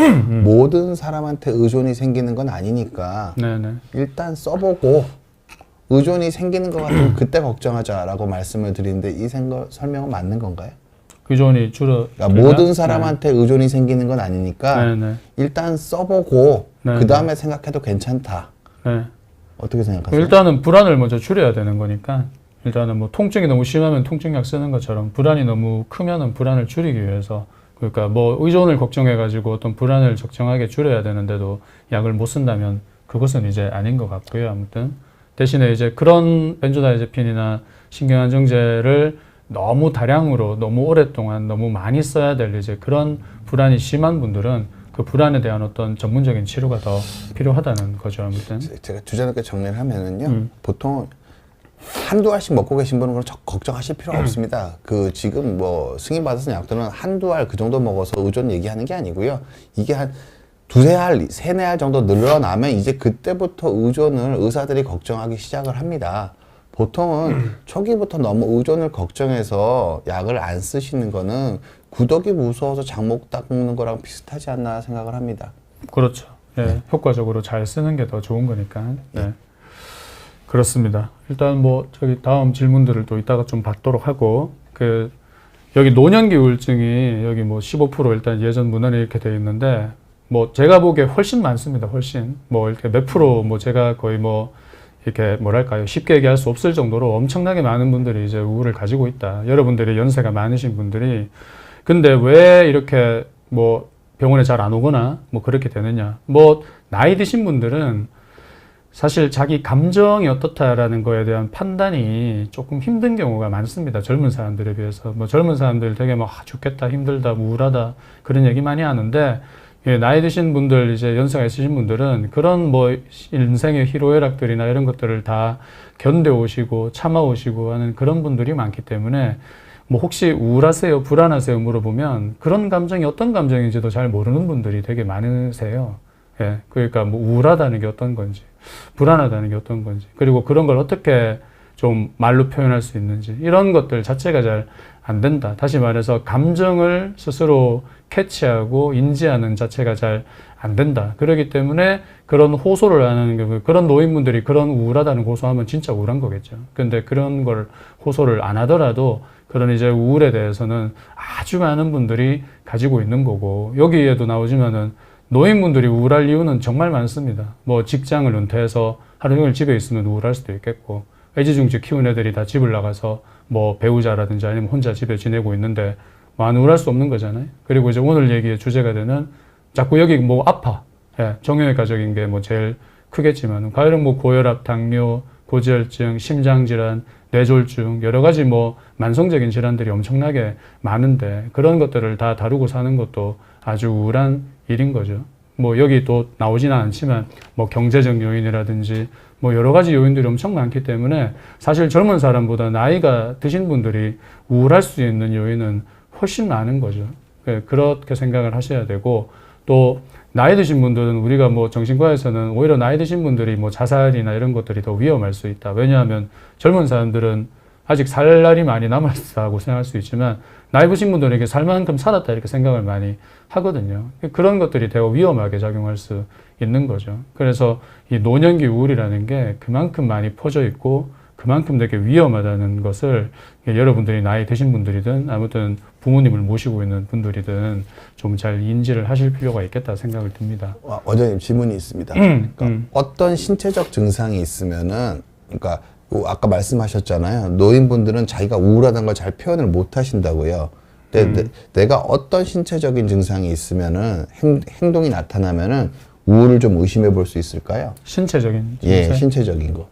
모든 사람한테 의존이 생기는 건 아니니까 네네. 일단 써보고 의존이 생기는 것 같으면 그때 걱정하자라고 말씀을 드리는데, 이 설명은 맞는 건가요? 의존이 그러니까 모든 사람한테 의존이 생기는 건 아니니까 일단 써보고 그 다음에 생각해도 괜찮다. 네. 어떻게 생각하세요? 일단은 불안을 먼저 줄여야 되는 거니까, 일단은 뭐 통증이 너무 심하면 통증약 쓰는 것처럼 불안이 너무 크면은 불안을 줄이기 위해서, 그러니까 뭐 의존을 걱정해가지고 어떤 불안을 적정하게 줄여야 되는데도 약을 못 쓴다면 그것은 이제 아닌 것 같고요. 아무튼 대신에 이제 그런 벤조다이아제핀이나 신경안정제를 너무 다량으로 너무 오랫동안 너무 많이 써야 될 이제 그런 불안이 심한 분들은 그 불안에 대한 어떤 전문적인 치료가 더 필요하다는 거죠. 아무튼 제가 주제넘게 정리를 하면은요, 보통 한두 알씩 먹고 계신 분은 그럼 걱정하실 필요가 없습니다. 그 지금 뭐 승인 받아서 약들은 한두 알 그 정도 먹어서 의존 얘기하는 게 아니고요. 이게 한 두세 알, 세네 알 정도 늘어나면 이제 그때부터 의존을 의사들이 걱정하기 시작을 합니다. 보통은 초기부터 너무 의존을 걱정해서 약을 안 쓰시는 거는 구덕이 무서워서 장목 닦는 거랑 비슷하지 않나 생각을 합니다. 그렇죠. 예, 효과적으로 잘 쓰는 게 더 좋은 거니까. 네. 그렇습니다. 일단 뭐 저기 다음 질문들을 또 이따가 좀 받도록 하고 그 여기 노년기 우울증이 여기 뭐 15% 일단 예전 문헌에 이렇게 되어 있는데 뭐 제가 보기에 훨씬 많습니다. 훨씬 뭐 이렇게 몇 프로 뭐 제가 거의 뭐 이렇게 뭐랄까요 쉽게 얘기할 수 없을 정도로 엄청나게 많은 분들이 이제 우울을 가지고 있다. 여러분들이 연세가 많으신 분들이 근데 왜 이렇게 뭐 병원에 잘 안 오거나 뭐 그렇게 되느냐? 뭐 나이 드신 분들은 사실 자기 감정이 어떻다라는 거에 대한 판단이 조금 힘든 경우가 많습니다. 젊은 사람들에 비해서. 뭐 젊은 사람들 되게 뭐 죽겠다, 힘들다, 우울하다 그런 얘기 많이 하는데 예, 나이 드신 분들 이제 연세가 있으신 분들은 그런 뭐 인생의 희로애락들이나 이런 것들을 다 견뎌오시고 참아오시고 하는 그런 분들이 많기 때문에 뭐 혹시 우울하세요, 불안하세요 물어보면 그런 감정이 어떤 감정인지도 잘 모르는 분들이 되게 많으세요. 예, 그러니까 뭐 우울하다는 게 어떤 건지, 불안하다는 게 어떤 건지, 그리고 그런 걸 어떻게 좀 말로 표현할 수 있는지 이런 것들 자체가 잘 안 된다. 다시 말해서 감정을 스스로 캐치하고 인지하는 자체가 잘 안 된다. 그렇기 때문에 그런 호소를 하는 게 그런 노인분들이 그런 우울하다는 호소하면 진짜 우울한 거겠죠. 근데 그런 걸 호소를 안 하더라도 그런 이제 우울에 대해서는 아주 많은 분들이 가지고 있는 거고 여기에도 나오지만은 노인분들이 우울할 이유는 정말 많습니다. 뭐 직장을 은퇴해서 하루 종일 집에 있으면 우울할 수도 있겠고 애지중지 키운 애들이 다 집을 나가서 뭐 배우자라든지 아니면 혼자 집에 지내고 있는데 뭐 안 우울할 수 없는 거잖아요. 그리고 이제 오늘 얘기의 주제가 되는 자꾸 여기 뭐 아파. 예, 정형외과적인 게 뭐 제일 크겠지만 가령 뭐 고혈압, 당뇨, 고지혈증, 심장질환, 뇌졸중 여러 가지 뭐 만성적인 질환들이 엄청나게 많은데 그런 것들을 다 다루고 사는 것도 아주 우울한 일인 거죠. 뭐 여기 또 나오지는 않지만 뭐 경제적 요인이라든지 뭐 여러 가지 요인들이 엄청 많기 때문에 사실 젊은 사람보다 나이가 드신 분들이 우울할 수 있는 요인은 훨씬 많은 거죠. 그렇게 생각을 하셔야 되고 또 나이 드신 분들은 우리가 뭐 정신과에서는 오히려 나이 드신 분들이 뭐 자살이나 이런 것들이 더 위험할 수 있다. 왜냐하면 젊은 사람들은 아직 살 날이 많이 남았다고 생각할 수 있지만 나이 드신 분들에게 살 만큼 살았다 이렇게 생각을 많이 하거든요. 그런 것들이 되게 위험하게 작용할 수 있는 거죠. 그래서 이 노년기 우울이라는 게 그만큼 많이 퍼져 있고 그만큼 되게 위험하다는 것을 여러분들이 나이 드신 분들이든 아무튼 부모님을 모시고 있는 분들이든 좀 잘 인지를 하실 필요가 있겠다 생각을 듭니다. 원장님 질문이 있습니다. 그러니까 어떤 신체적 증상이 있으면은 그러니까 아까 말씀하셨잖아요. 노인분들은 자기가 우울하다는 걸 잘 표현을 못 하신다고요. 근데 내가 어떤 신체적인 증상이 있으면은 행동이 나타나면은 우울을 좀 의심해 볼 수 있을까요? 신체적인 증세? 예, 신체적인 거.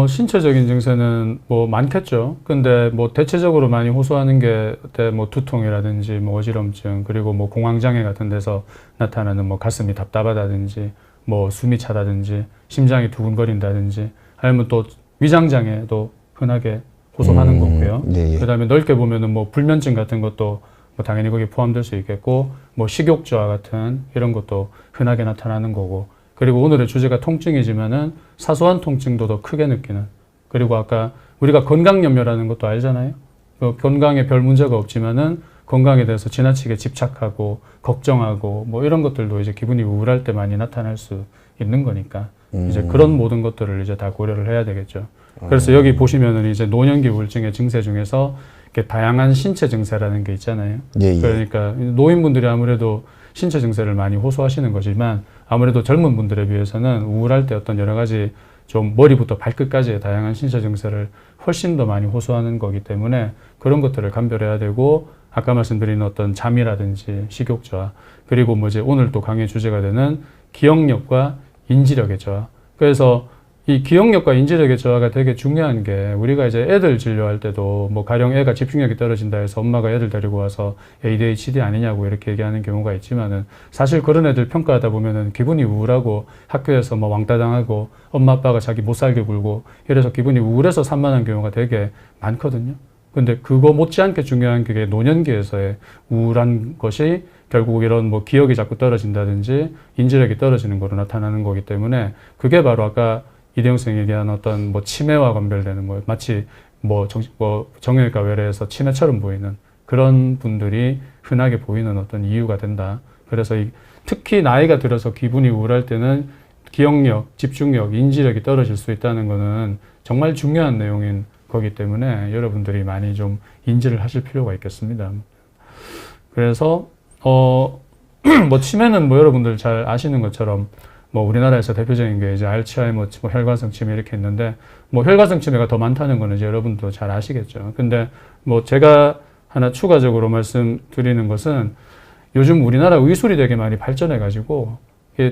신체적인 증세는 뭐 많겠죠. 근데 뭐 대체적으로 많이 호소하는 게 뭐 두통이라든지 뭐 어지럼증 그리고 뭐 공황장애 같은 데서 나타나는 뭐 가슴이 답답하다든지 뭐 숨이 차다든지 심장이 두근거린다든지 아니면 또 위장장애도 흔하게 호소하는 거고요. 예, 예. 그다음에 넓게 보면은 뭐 불면증 같은 것도 뭐 당연히 거기에 포함될 수 있겠고 뭐 식욕저하 같은 이런 것도 흔하게 나타나는 거고 그리고 오늘의 주제가 통증이지만은 사소한 통증도 더 크게 느끼는 그리고 아까 우리가 건강염려라는 것도 알잖아요. 건강에 별 문제가 없지만은 건강에 대해서 지나치게 집착하고 걱정하고 뭐 이런 것들도 이제 기분이 우울할 때 많이 나타날 수 있는 거니까 이제 그런 모든 것들을 이제 다 고려를 해야 되겠죠. 그래서 여기 보시면은 이제 노년기 우울증의 증세 중에서 이렇게 다양한 신체 증세라는 게 있잖아요. 예, 예. 그러니까 노인분들이 아무래도 신체 증세를 많이 호소하시는 거지만 아무래도 젊은 분들에 비해서는 우울할 때 어떤 여러 가지 좀 머리부터 발끝까지의 다양한 신체 증세를 훨씬 더 많이 호소하는 거기 때문에 그런 것들을 감별해야 되고 아까 말씀드린 어떤 잠이라든지 식욕저하 그리고 뭐 이제 오늘 또 강의 주제가 되는 기억력과 인지력의 저하. 그래서 이 기억력과 인지력의 저하가 되게 중요한 게 우리가 이제 애들 진료할 때도 뭐 가령 애가 집중력이 떨어진다 해서 엄마가 애들 데리고 와서 ADHD 아니냐고 이렇게 얘기하는 경우가 있지만은 사실 그런 애들 평가하다 보면은 기분이 우울하고 학교에서 뭐 왕따 당하고 엄마 아빠가 자기 못 살게 굴고 이래서 기분이 우울해서 산만한 경우가 되게 많거든요. 근데 그거 못지않게 중요한 게 노년기에서의 우울한 것이 결국 이런 뭐 기억이 자꾸 떨어진다든지 인지력이 떨어지는 거로 나타나는 거기 때문에 그게 바로 아까 이대영 선생님이 얘기한 어떤 뭐 치매와 관별되는 뭐 마치 뭐 정형외과 외래에서 치매처럼 보이는 그런 분들이 흔하게 보이는 어떤 이유가 된다. 그래서 특히 나이가 들어서 기분이 우울할 때는 기억력, 집중력, 인지력이 떨어질 수 있다는 거는 정말 중요한 내용인 거기 때문에 여러분들이 많이 좀 인지를 하실 필요가 있겠습니다. 그래서 뭐 치매는 뭐 여러분들 잘 아시는 것처럼 뭐 우리나라에서 대표적인 게 이제 알츠하이머, 뭐 혈관성 치매 이렇게 있는데 뭐 혈관성 치매가 더 많다는 거는 이제 여러분도 잘 아시겠죠. 근데 뭐 제가 하나 추가적으로 말씀드리는 것은 요즘 우리나라 의술이 되게 많이 발전해 가지고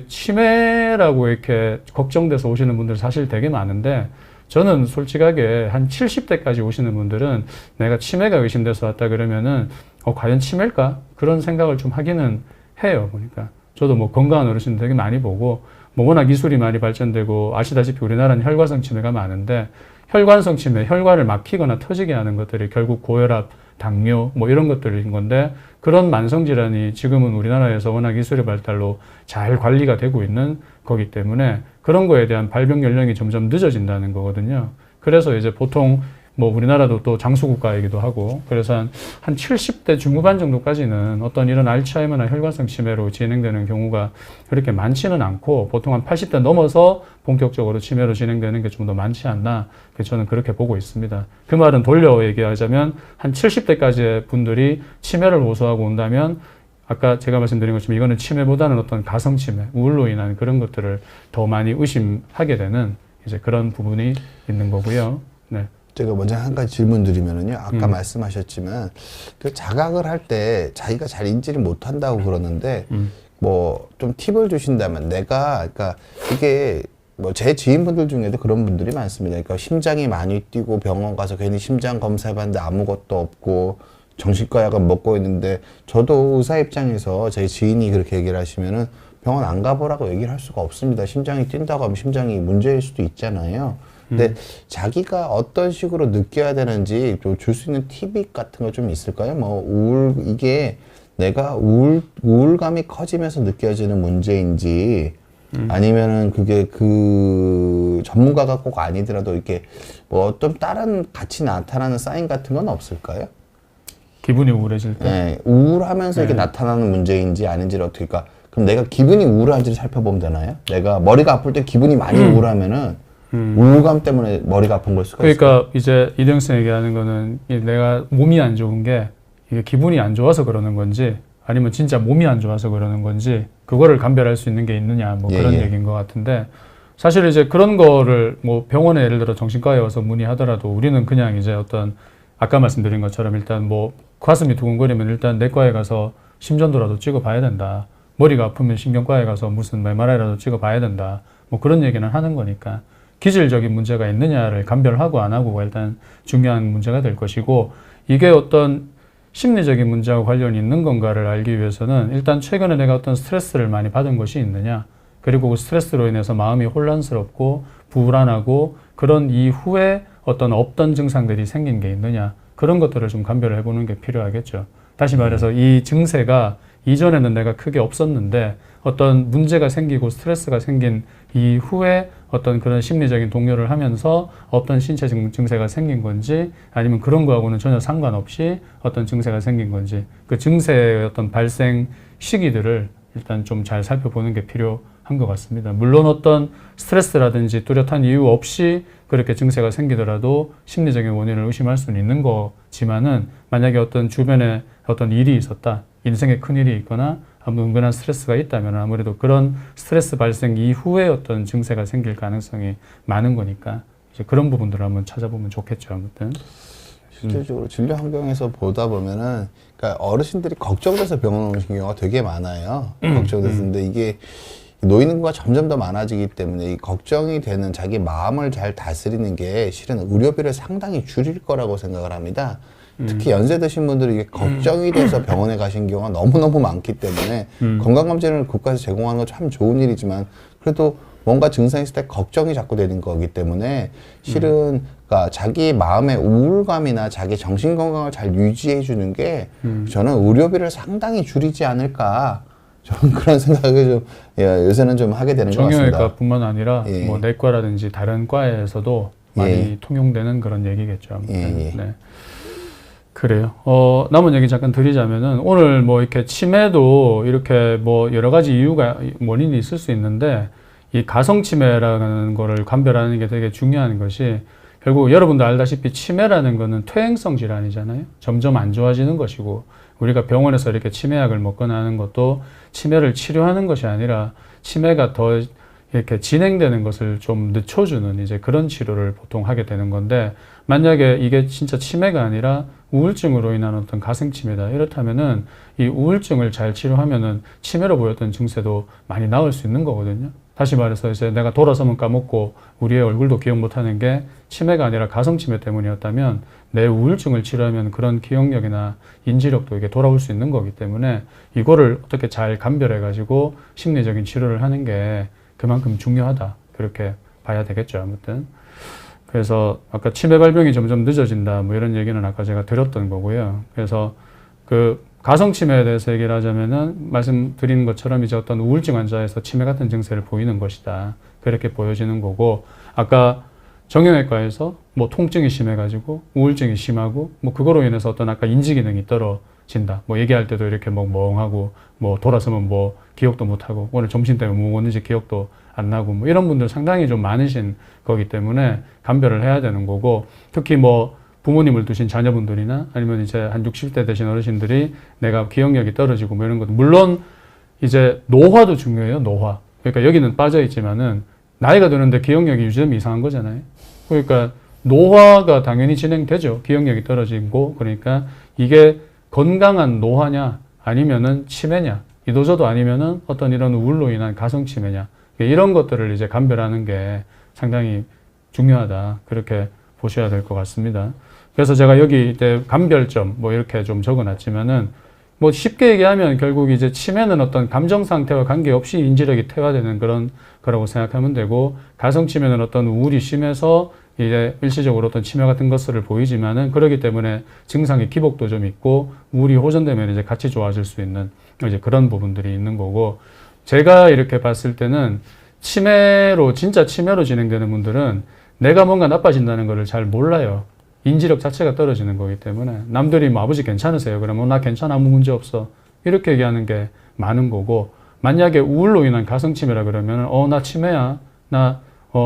치매라고 이렇게 걱정돼서 오시는 분들 사실 되게 많은데 저는 솔직하게 한 70대까지 오시는 분들은 내가 치매가 의심돼서 왔다 그러면은 과연 치매일까? 그런 생각을 좀 하기는 해요. 보니까. 저도 뭐 건강한 어르신들 되게 많이 보고 뭐 워낙 기술이 많이 발전되고 아시다시피 우리나라는 혈관성 치매가 많은데 혈관성 치매, 혈관을 막히거나 터지게 하는 것들이 결국 고혈압, 당뇨 뭐 이런 것들인 건데 그런 만성 질환이 지금은 우리나라에서 워낙 기술의 발달로 잘 관리가 되고 있는 거기 때문에 그런 거에 대한 발병 연령이 점점 늦어진다는 거거든요. 그래서 이제 보통 뭐 우리나라도 또 장수국가이기도 하고 그래서 한 70대 중후반 정도까지는 어떤 이런 알츠하이머나 혈관성 치매로 진행되는 경우가 그렇게 많지는 않고 보통 한 80대 넘어서 본격적으로 치매로 진행되는 게 좀 더 많지 않나 저는 그렇게 보고 있습니다. 그 말은 돌려 얘기하자면 한 70대까지의 분들이 치매를 호소하고 온다면 아까 제가 말씀드린 것처럼 이거는 치매보다는 어떤 가성 치매, 우울로 인한 그런 것들을 더 많이 의심하게 되는 이제 그런 부분이 있는 거고요. 네. 제가 먼저 한 가지 질문 드리면은요. 아까 말씀하셨지만 그 자각을 할 때 자기가 잘 인지를 못 한다고 그러는데 뭐 좀 팁을 주신다면 그러니까 이게 뭐 제 지인분들 중에도 그런 분들이 많습니다. 그러니까 심장이 많이 뛰고 병원 가서 괜히 심장 검사해봤는데 아무것도 없고 정신과 약을 먹고 있는데 저도 의사 입장에서 제 지인이 그렇게 얘기를 하시면은 병원 안 가보라고 얘기를 할 수가 없습니다. 심장이 뛴다고 하면 심장이 문제일 수도 있잖아요. 근데 자기가 어떤 식으로 느껴야 되는지 줄 수 있는 팁 같은 거 좀 있을까요? 뭐 이게 내가 우울감이 커지면서 느껴지는 문제인지 아니면은 그게 그 전문가가 꼭 아니더라도 이렇게 뭐 어떤 다른 같이 나타나는 사인 같은 건 없을까요? 기분이 우울해질 때? 네, 우울하면서 이게 나타나는 문제인지 아닌지를 어떻게, 그럼 내가 기분이 우울한지를 살펴보면 되나요? 내가 머리가 아플 때 기분이 많이 우울하면은 우울감 때문에 머리가 아픈 걸 수가 있어요. 그러니까 이제 이대영 씨 얘기하는 거는 내가 몸이 안 좋은 게 이게 기분이 안 좋아서 그러는 건지 아니면 진짜 몸이 안 좋아서 그러는 건지 그거를 감별할 수 있는 게 있느냐 뭐 그런 얘기인 것 같은데 사실 이제 그런 거를 뭐 병원에 예를 들어 정신과에 와서 문의하더라도 우리는 그냥 이제 어떤 아까 말씀드린 것처럼 일단 뭐 가슴이 두근거리면 일단 내과에 가서 심전도라도 찍어봐야 된다. 머리가 아프면 신경과에 가서 무슨 MRI라도 찍어봐야 된다. 뭐 그런 얘기는 하는 거니까 기질적인 문제가 있느냐를 감별하고 안 하고가 일단 중요한 문제가 될 것이고 이게 어떤 심리적인 문제와 관련이 있는 건가를 알기 위해서는 일단 최근에 내가 어떤 스트레스를 많이 받은 것이 있느냐 그리고 그 스트레스로 인해서 마음이 혼란스럽고 불안하고 그런 이후에 어떤 없던 증상들이 생긴 게 있느냐 그런 것들을 좀 감별을 해보는 게 필요하겠죠. 다시 말해서 이 증세가 이전에는 내가 크게 없었는데 어떤 문제가 생기고 스트레스가 생긴 이후에 어떤 그런 심리적인 동요를 하면서 어떤 신체 증세가 생긴 건지 아니면 그런 거하고는 전혀 상관없이 어떤 증세가 생긴 건지 그 증세의 어떤 발생 시기들을 일단 좀 잘 살펴보는 게 필요한 것 같습니다. 물론 어떤 스트레스라든지 뚜렷한 이유 없이 그렇게 증세가 생기더라도 심리적인 원인을 의심할 수는 있는 거지만은 만약에 어떤 주변에 어떤 일이 있었다, 인생에 큰 일이 있거나 아무 은근한 스트레스가 있다면 아무래도 그런 스트레스 발생 이후에 어떤 증세가 생길 가능성이 많은 거니까 이제 그런 부분들을 한번 찾아보면 좋겠죠. 아무튼 실질적으로 진료 환경에서 보다 보면은 그러니까 어르신들이 걱정돼서 병원 오시는 경우가 되게 많아요. 걱정돼서 근데 노인 인구가 점점 더 많아지기 때문에 이 걱정이 되는 자기 마음을 잘 다스리는 게 실은 의료비를 상당히 줄일 거라고 생각을 합니다. 특히 연세 드신 분들이 이게 걱정이 돼서 병원에 가신 경우가 너무너무 많기 때문에 건강검진을 국가에서 제공하는 건 참 좋은 일이지만 그래도 뭔가 증상이 있을 때 걱정이 자꾸 되는 거기 때문에 실은 그러니까 자기 마음의 우울감이나 자기 정신 건강을 잘 유지해 주는 게 저는 의료비를 상당히 줄이지 않을까 저는 그런 생각을 좀 요새는 좀 하게 되는 것 같습니다. 정형외과뿐만 아니라 예. 뭐 내과라든지 다른 과에서도 많이 예. 통용되는 그런 얘기겠죠. 아무튼. 예. 네. 그래요. 남은 얘기 잠깐 드리자면은 오늘 뭐 이렇게 치매도 이렇게 뭐 여러 가지 이유가 원인이 있을 수 있는데 이 가성 치매라는 거를 감별하는 게 되게 중요한 것이 결국 여러분도 알다시피 치매라는 거는 퇴행성 질환이잖아요. 점점 안 좋아지는 것이고 우리가 병원에서 이렇게 치매약을 먹거나 하는 것도 치매를 치료하는 것이 아니라 치매가 더 이렇게 진행되는 것을 좀 늦춰주는 이제 그런 치료를 보통 하게 되는 건데 만약에 이게 진짜 치매가 아니라 우울증으로 인한 어떤 가생치매다 이렇다면은 이 우울증을 잘 치료하면은 치매로 보였던 증세도 많이 나을 수 있는 거거든요. 다시 말해서 이제 내가 돌아서면 까먹고 우리의 얼굴도 기억 못하는 게 치매가 아니라 가성치매 때문이었다면 내 우울증을 치료하면 그런 기억력이나 인지력도 이게 돌아올 수 있는 거기 때문에 이거를 어떻게 잘 감별해 가지고 심리적인 치료를 하는 게 그만큼 중요하다 그렇게 봐야 되겠죠. 아무튼 그래서 아까 치매 발병이 점점 늦어진다 뭐 이런 얘기는 아까 제가 드렸던 거고요. 그래서 그 가성치매에 대해서 얘기를 하자면은 말씀드린 것처럼 이제 어떤 우울증 환자에서 치매 같은 증세를 보이는 것이다. 그렇게 보여지는 거고 아까 정형외과에서 뭐 통증이 심해가지고 우울증이 심하고 뭐 그거로 인해서 어떤 아까 인지 기능이 떨어진다. 뭐 얘기할 때도 이렇게 뭐 멍하고 뭐 돌아서면 뭐 기억도 못하고 오늘 점심 때문에 뭐 먹었는지 기억도 안 나고 뭐 이런 분들 상당히 좀 많으신 거기 때문에 감별을 해야 되는 거고 특히 뭐 부모님을 두신 자녀분들이나 아니면 이제 한 60대 되신 어르신들이 내가 기억력이 떨어지고 뭐 이런 것도 물론 이제 노화도 중요해요. 노화. 그러니까 여기는 빠져 있지만은 나이가 드는데 기억력이 유지되면 이상한 거잖아요. 그러니까 노화가 당연히 진행되죠. 기억력이 떨어지고 그러니까 이게 건강한 노화냐 아니면은 치매냐 이도저도 아니면은 어떤 이런 우울로 인한 가성치매냐 이런 것들을 이제 감별하는 게 상당히 중요하다. 그렇게 보셔야 될 것 같습니다. 그래서 제가 여기 이제 감별점 뭐 이렇게 좀 적어놨지만은 뭐 쉽게 얘기하면 결국 이제 치매는 어떤 감정 상태와 관계없이 인지력이 퇴화되는 그런 거라고 생각하면 되고 가성치매는 어떤 우울이 심해서 이제 일시적으로 어떤 치매 같은 것들을 보이지만은 그러기 때문에 증상의 기복도 좀 있고 우울이 호전되면 이제 같이 좋아질 수 있는 이제 그런 부분들이 있는 거고 제가 이렇게 봤을 때는 치매로 진짜 치매로 진행되는 분들은 내가 뭔가 나빠진다는 것을 잘 몰라요. 인지력 자체가 떨어지는 거기 때문에 남들이 뭐 아버지 괜찮으세요? 그러면 나 괜찮아 아무 문제 없어 이렇게 얘기하는 게 많은 거고 만약에 우울로 인한 가성치매라 그러면 나 치매야 나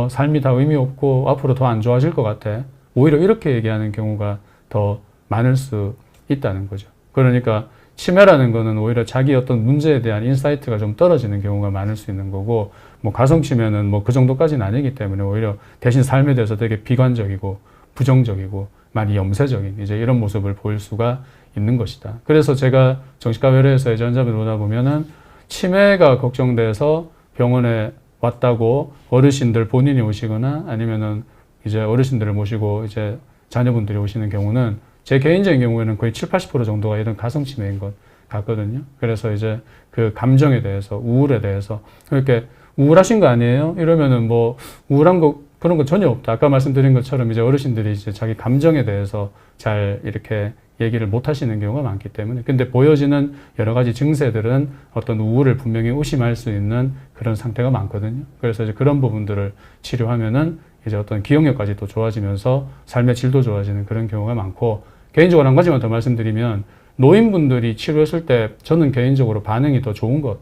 삶이 다 의미 없고 앞으로 더 안 좋아질 것 같아 오히려 이렇게 얘기하는 경우가 더 많을 수 있다는 거죠. 그러니까 치매라는 거는 오히려 자기 어떤 문제에 대한 인사이트가 좀 떨어지는 경우가 많을 수 있는 거고 뭐 가성치매는 뭐 그 정도까지는 아니기 때문에 오히려 대신 삶에 대해서 되게 비관적이고 부정적이고 많이 염세적인 이제 이런 모습을 보일 수가 있는 것이다. 그래서 제가 정신과 의료에서 이제 환자분들 오다 보면은 치매가 걱정돼서 병원에 왔다고 어르신들 본인이 오시거나 아니면은 이제 어르신들을 모시고 이제 자녀분들이 오시는 경우는 제 개인적인 경우에는 거의 70~80% 정도가 이런 가성치매인 것 같거든요. 그래서 이제 그 감정에 대해서 우울에 대해서 그렇게 우울하신 거 아니에요? 이러면은 뭐 우울한 거 그런 거 전혀 없다. 아까 말씀드린 것처럼 이제 어르신들이 이제 자기 감정에 대해서 잘 이렇게 얘기를 못 하시는 경우가 많기 때문에 근데 보여지는 여러 가지 증세들은 어떤 우울을 분명히 의심할 수 있는 그런 상태가 많거든요. 그래서 이제 그런 부분들을 치료하면은 이제 어떤 기억력까지 또 좋아지면서 삶의 질도 좋아지는 그런 경우가 많고 개인적으로 한 가지만 더 말씀드리면 노인분들이 치료했을 때 저는 개인적으로 반응이 더 좋은 것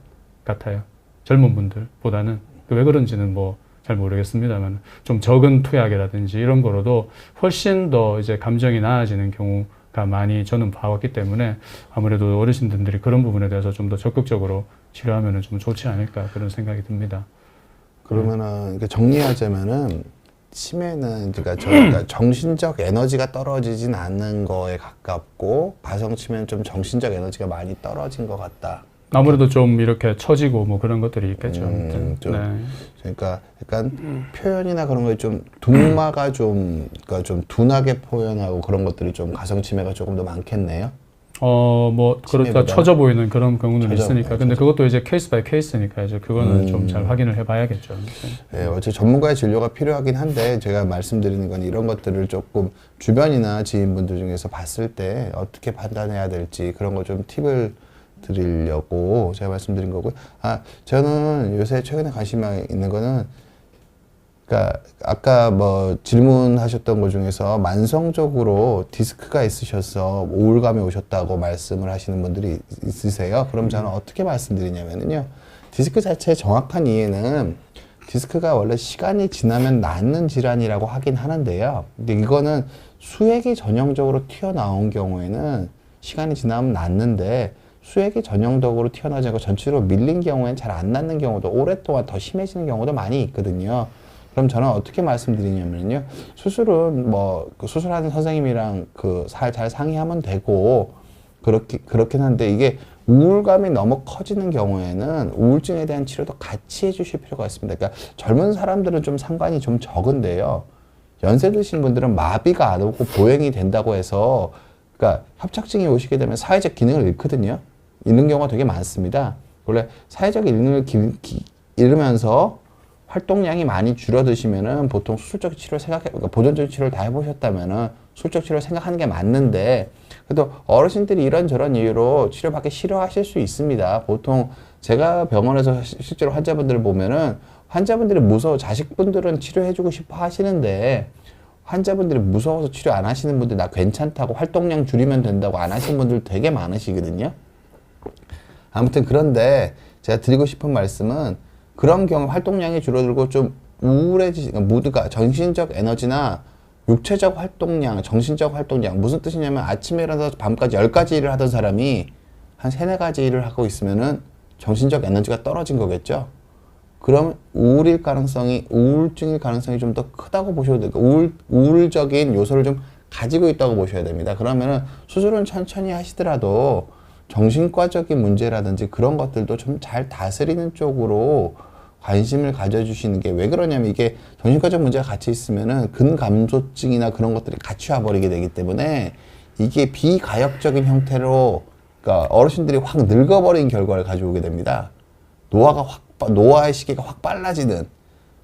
같아요. 젊은 분들보다는 왜 그런지는 뭐 잘 모르겠습니다만 좀 적은 투약이라든지 이런 거로도 훨씬 더 이제 감정이 나아지는 경우가 많이 저는 봐왔기 때문에 아무래도 어르신들이 그런 부분에 대해서 좀 더 적극적으로 치료하면 좀 좋지 않을까 그런 생각이 듭니다. 그러면은 정리하자면은 치매는 그러니까 정신적 에너지가 떨어지진 않는 거에 가깝고 가성치매는 좀 정신적 에너지가 많이 떨어진 것 같다. 아무래도 좀 이렇게 처지고 뭐 그런 것들이 있겠죠. 아무튼. 좀 네. 그러니까 약간 표현이나 그런 거에 좀 둔마가 좀 그러니까 좀 둔하게 표현하고 그런 것들이 좀 가성 치매가 조금 더 많겠네요. 뭐 그렇다 치매보다. 처져 보이는 그런 경우는 처져 있으니까. 보여요, 근데 그것도 이제 케이스 바이 케이스니까 이제 그거는 좀 잘 확인을 해봐야겠죠. 네, 어째 전문가의 진료가 필요하긴 한데 제가 말씀드리는 건 이런 것들을 조금 주변이나 지인분들 중에서 봤을 때 어떻게 판단해야 될지 그런 거 좀 팁을 드리려고 제가 말씀드린 거고요. 저는 요새 최근에 관심 있는 거는 그러니까 아까 뭐 질문하셨던 것 중에서 만성적으로 디스크가 있으셔서 우울감이 오셨다고 말씀을 하시는 분들이 있으세요. 그럼 저는 어떻게 말씀드리냐면요. 디스크 자체의 정확한 이해는 디스크가 원래 시간이 지나면 낫는 질환이라고 하긴 하는데요. 근데 이거는 수액이 전형적으로 튀어나온 경우에는 시간이 지나면 낫는데 수액이 전형적으로 튀어나오지 않고 전체로 밀린 경우에는 잘 안 낫는 경우도 오랫동안 더 심해지는 경우도 많이 있거든요. 그럼 저는 어떻게 말씀드리냐면요. 수술은 그 수술하는 선생님이랑 잘 상의하면 되고, 그렇긴 한데 이게 우울감이 너무 커지는 경우에는 우울증에 대한 치료도 같이 해주실 필요가 있습니다. 그러니까 젊은 사람들은 좀 상관이 좀 적은데요. 연세 드신 분들은 마비가 안 오고 보행이 된다고 해서, 그러니까 협착증이 오시게 되면 사회적 기능을 잃거든요. 잃는 경우가 되게 많습니다. 원래 사회적 기능을 잃으면서 활동량이 많이 줄어드시면은 보통 수술적 치료를 그러니까 보존적 치료를 다 해보셨다면은 수술적 치료를 생각하는 게 맞는데, 그래도 어르신들이 이런저런 이유로 치료받기 싫어하실 수 있습니다. 보통 제가 병원에서 실제로 환자분들을 보면은 환자분들이 무서워, 자식분들은 치료해주고 싶어 하시는데 환자분들이 무서워서 치료 안 하시는 분들, 나 괜찮다고 활동량 줄이면 된다고 안 하시는 분들 되게 많으시거든요. 아무튼 그런데 제가 드리고 싶은 말씀은 그런 경우 활동량이 줄어들고 좀 우울해지니까 무드가 정신적 에너지나 육체적 활동량, 정신적 활동량 무슨 뜻이냐면 아침에 일어나서 밤까지 10가지 일을 하던 사람이 한 3, 4가지 일을 하고 있으면은 정신적 에너지가 떨어진 거겠죠. 그럼 우울증일 가능성이 좀 더 크다고 보셔도 되고 우울적인 요소를 좀 가지고 있다고 보셔야 됩니다. 그러면은 수술은 천천히 하시더라도 정신과적인 문제라든지 그런 것들도 좀 잘 다스리는 쪽으로 관심을 가져주시는 게, 왜 그러냐면 이게 정신과적 문제가 같이 있으면은 근감소증이나 그런 것들이 같이 와버리게 되기 때문에 이게 비가역적인 형태로, 그러니까 어르신들이 확 늙어버린 결과를 가져오게 됩니다. 노화의 시기가 확 빨라지는,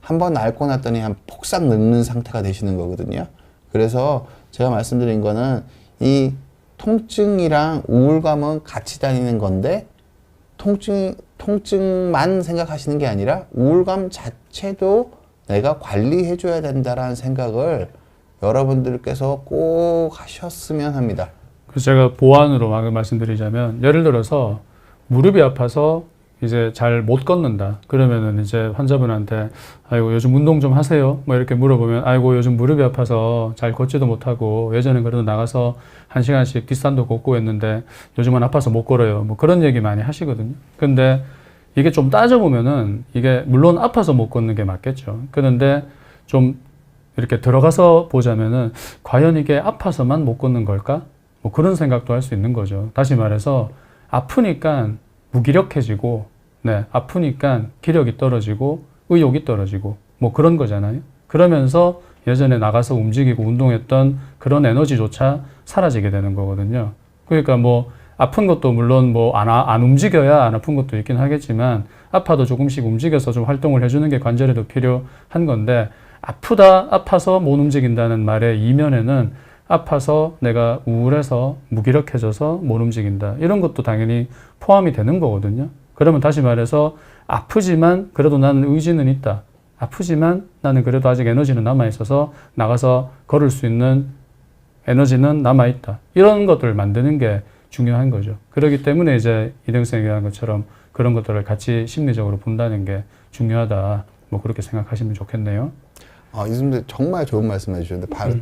한번 앓고 났더니 한 폭삭 늙는 상태가 되시는 거거든요. 그래서 제가 말씀드린 거는 이 통증이랑 우울감은 같이 다니는 건데 통증만 생각하시는 게 아니라 우울감 자체도 내가 관리해줘야 된다라는 생각을 여러분들께서 꼭 하셨으면 합니다. 그래서 제가 보완으로 말씀드리자면, 예를 들어서 무릎이 아파서 이제 잘 못 걷는다. 그러면은 이제 환자분한테 아이고 요즘 운동 좀 하세요. 뭐 이렇게 물어보면 아이고 요즘 무릎이 아파서 잘 걷지도 못하고 예전엔 그래도 나가서 1시간씩 뒷산도 걷고 했는데 요즘은 아파서 못 걸어요. 뭐 그런 얘기 많이 하시거든요. 근데 이게 좀 따져보면은 이게 물론 아파서 못 걷는 게 맞겠죠. 그런데 좀 이렇게 들어가서 보자면은 과연 이게 아파서만 못 걷는 걸까? 뭐 그런 생각도 할 수 있는 거죠. 다시 말해서 아프니까 무기력해지고, 아프니까 기력이 떨어지고 의욕이 떨어지고 뭐 그런 거잖아요. 그러면서 예전에 나가서 움직이고 운동했던 그런 에너지조차 사라지게 되는 거거든요. 그러니까 뭐 아픈 것도 물론 뭐 안 움직여야 안 아픈 것도 있긴 하겠지만 아파도 조금씩 움직여서 좀 활동을 해주는 게 관절에도 필요한 건데, 아파서 못 움직인다는 말의 이면에는 아파서 내가 우울해서 무기력해져서 못 움직인다, 이런 것도 당연히 포함이 되는 거거든요. 그러면 다시 말해서 아프지만 그래도 나는 의지는 있다. 아프지만 나는 그래도 아직 에너지는 남아있어서 나가서 걸을 수 있는 에너지는 남아있다. 이런 것들을 만드는 게 중요한 거죠. 그렇기 때문에 이제 이등생이 얘기한 것처럼 그런 것들을 같이 심리적으로 본다는 게 중요하다. 뭐 그렇게 생각하시면 좋겠네요. 이분들 정말 좋은 말씀 해주셨는데 바로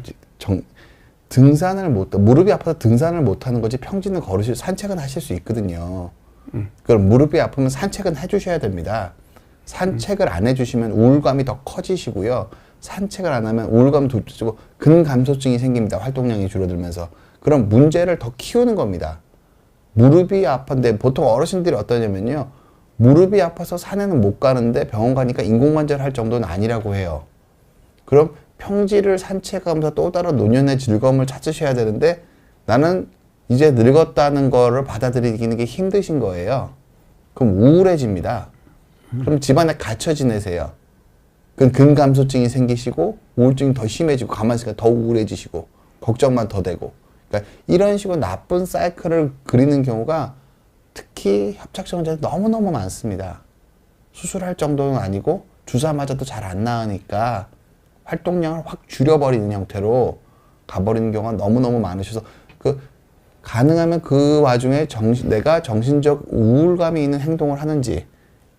무릎이 아파서 등산을 못하는 거지 평지는 산책은 하실 수 있거든요. 그럼 무릎이 아프면 산책은 해주셔야 됩니다. 산책을 안 해주시면 우울감이 더 커지시고요. 산책을 안 하면 우울감이 더 커지고 근감소증이 생깁니다. 활동량이 줄어들면서. 그럼 문제를 더 키우는 겁니다. 무릎이 아픈데 보통 어르신들이 어떠냐면요. 무릎이 아파서 산에는 못 가는데 병원 가니까 인공관절 할 정도는 아니라고 해요. 그럼 평지를 산책하면서 또 다른 노년의 즐거움을 찾으셔야 되는데 나는 이제 늙었다는 거를 받아들이는 게 힘드신 거예요. 그럼 우울해집니다. 그럼 집안에 갇혀 지내세요. 그럼 근감소증이 생기시고 우울증이 더 심해지고 가만히 있으니까 더 우울해지시고 걱정만 더 되고 그러니까 이런 식으로 나쁜 사이클을 그리는 경우가 특히 협착증 환자들 너무너무 많습니다. 수술할 정도는 아니고 주사 맞아도 잘 안 나으니까 활동량을 확 줄여버리는 형태로 가버리는 경우가 너무너무 많으셔서 가능하면 그 와중에 내가 정신적 우울감이 있는 행동을 하는지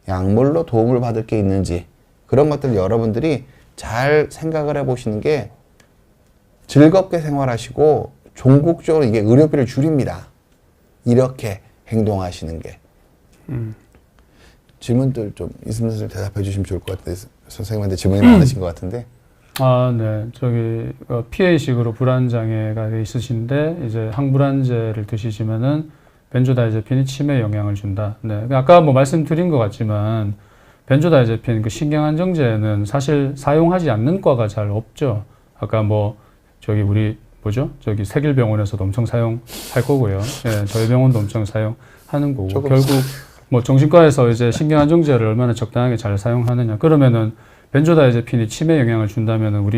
약물로 도움을 받을 게 있는지 그런 것들을 여러분들이 잘 생각을 해보시는 게 즐겁게 생활하시고 종국적으로 이게 의료비를 줄입니다. 이렇게 행동하시는 게. 질문들 좀 있으면 선생님 대답해 주시면 좋을 것 같은데 선생님한테 질문이 많으신 것 같은데. 네. PA식으로 불안장애가 있으신데, 이제 항불안제를 드시시면은, 벤조다이제핀이 치매에 영향을 준다. 네. 아까 뭐 말씀드린 것 같지만, 벤조다이제핀 그 신경안정제는 사실 사용하지 않는 과가 잘 없죠. 아까 세길병원에서도 엄청 사용할 거고요. 예, 저희 병원도 엄청 사용하는 거고. 결국 뭐 정신과에서 이제 신경안정제를 얼마나 적당하게 잘 사용하느냐. 그러면은 벤조다이제핀이 치매에 영향을 준다면은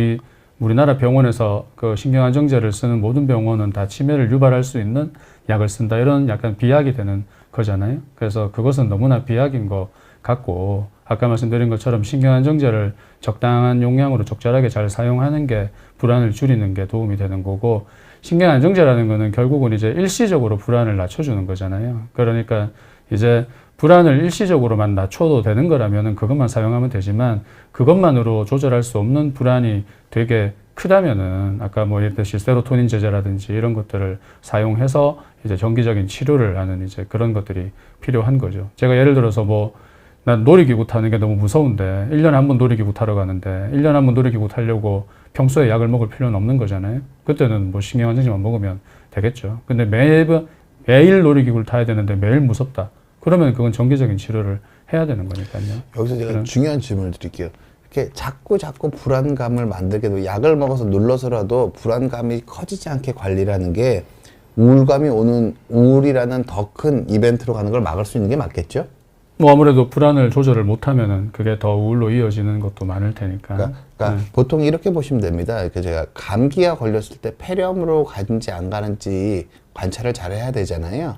우리나라 병원에서 그 신경안정제를 쓰는 모든 병원은 다 치매를 유발할 수 있는 약을 쓴다. 이런 약간 비약이 되는 거잖아요. 그래서 그것은 너무나 비약인 것 같고, 아까 말씀드린 것처럼 신경안정제를 적당한 용량으로 적절하게 잘 사용하는 게 불안을 줄이는 게 도움이 되는 거고, 신경안정제라는 거는 결국은 이제 일시적으로 불안을 낮춰주는 거잖아요. 그러니까 이제 불안을 일시적으로만 낮춰도 되는 거라면은 그것만 사용하면 되지만, 그것만으로 조절할 수 없는 불안이 되게 크다면은 아까 뭐 예를 들듯이 세로토닌 제제라든지 이런 것들을 사용해서 이제 정기적인 치료를 하는 이제 그런 것들이 필요한 거죠. 제가 예를 들어서 난 놀이기구 타는 게 너무 무서운데 1년에 한 번 놀이기구 타러 가는데 1년에 한 번 놀이기구 타려고 평소에 약을 먹을 필요는 없는 거잖아요. 그때는 뭐 신경안정제만 먹으면 되겠죠. 근데 매일 놀이기구를 타야 되는데 매일 무섭다. 그러면 그건 정기적인 치료를 해야 되는 거니까요. 여기서 제가 중요한 질문을 드릴게요. 이렇게 자꾸 불안감을 만들게도 약을 먹어서 눌러서라도 불안감이 커지지 않게 관리라는 게 우울감이 오는 우울이라는 더 큰 이벤트로 가는 걸 막을 수 있는 게 맞겠죠? 뭐 아무래도 불안을 조절을 못하면은 그게 더 우울로 이어지는 것도 많을 테니까. 그러니까 보통 이렇게 보시면 됩니다. 제가 감기가 걸렸을 때 폐렴으로 가는지 안 가는지 관찰을 잘 해야 되잖아요.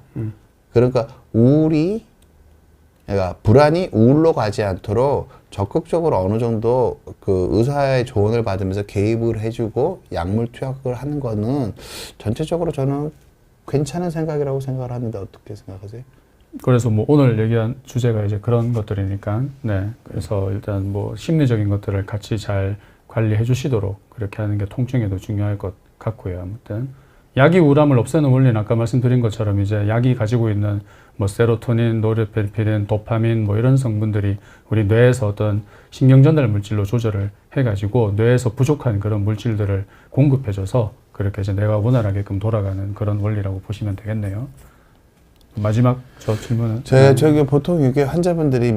그러니까 그러니까 불안이 우울로 가지 않도록 적극적으로 어느 정도 그 의사의 조언을 받으면서 개입을 해주고 약물 투약을 하는 거는 전체적으로 저는 괜찮은 생각이라고 생각을 합니다. 어떻게 생각하세요? 그래서 뭐 오늘 얘기한 주제가 이제 그런 것들이니까, 네. 그래서 일단 뭐 심리적인 것들을 같이 잘 관리해 주시도록 그렇게 하는 게 통증에도 중요할 것 같고요. 아무튼 약이 우울함을 없애는 원리는 아까 말씀드린 것처럼 이제 약이 가지고 있는 뭐 세로토닌, 노르페리피린, 도파민 뭐 이런 성분들이 우리 뇌에서 어떤 신경 전달 물질로 조절을 해가지고 뇌에서 부족한 그런 물질들을 공급해줘서 그렇게 이제 뇌가 원활하게끔 돌아가는 그런 원리라고 보시면 되겠네요. 마지막 질문은 저기 보통 이게 환자분들이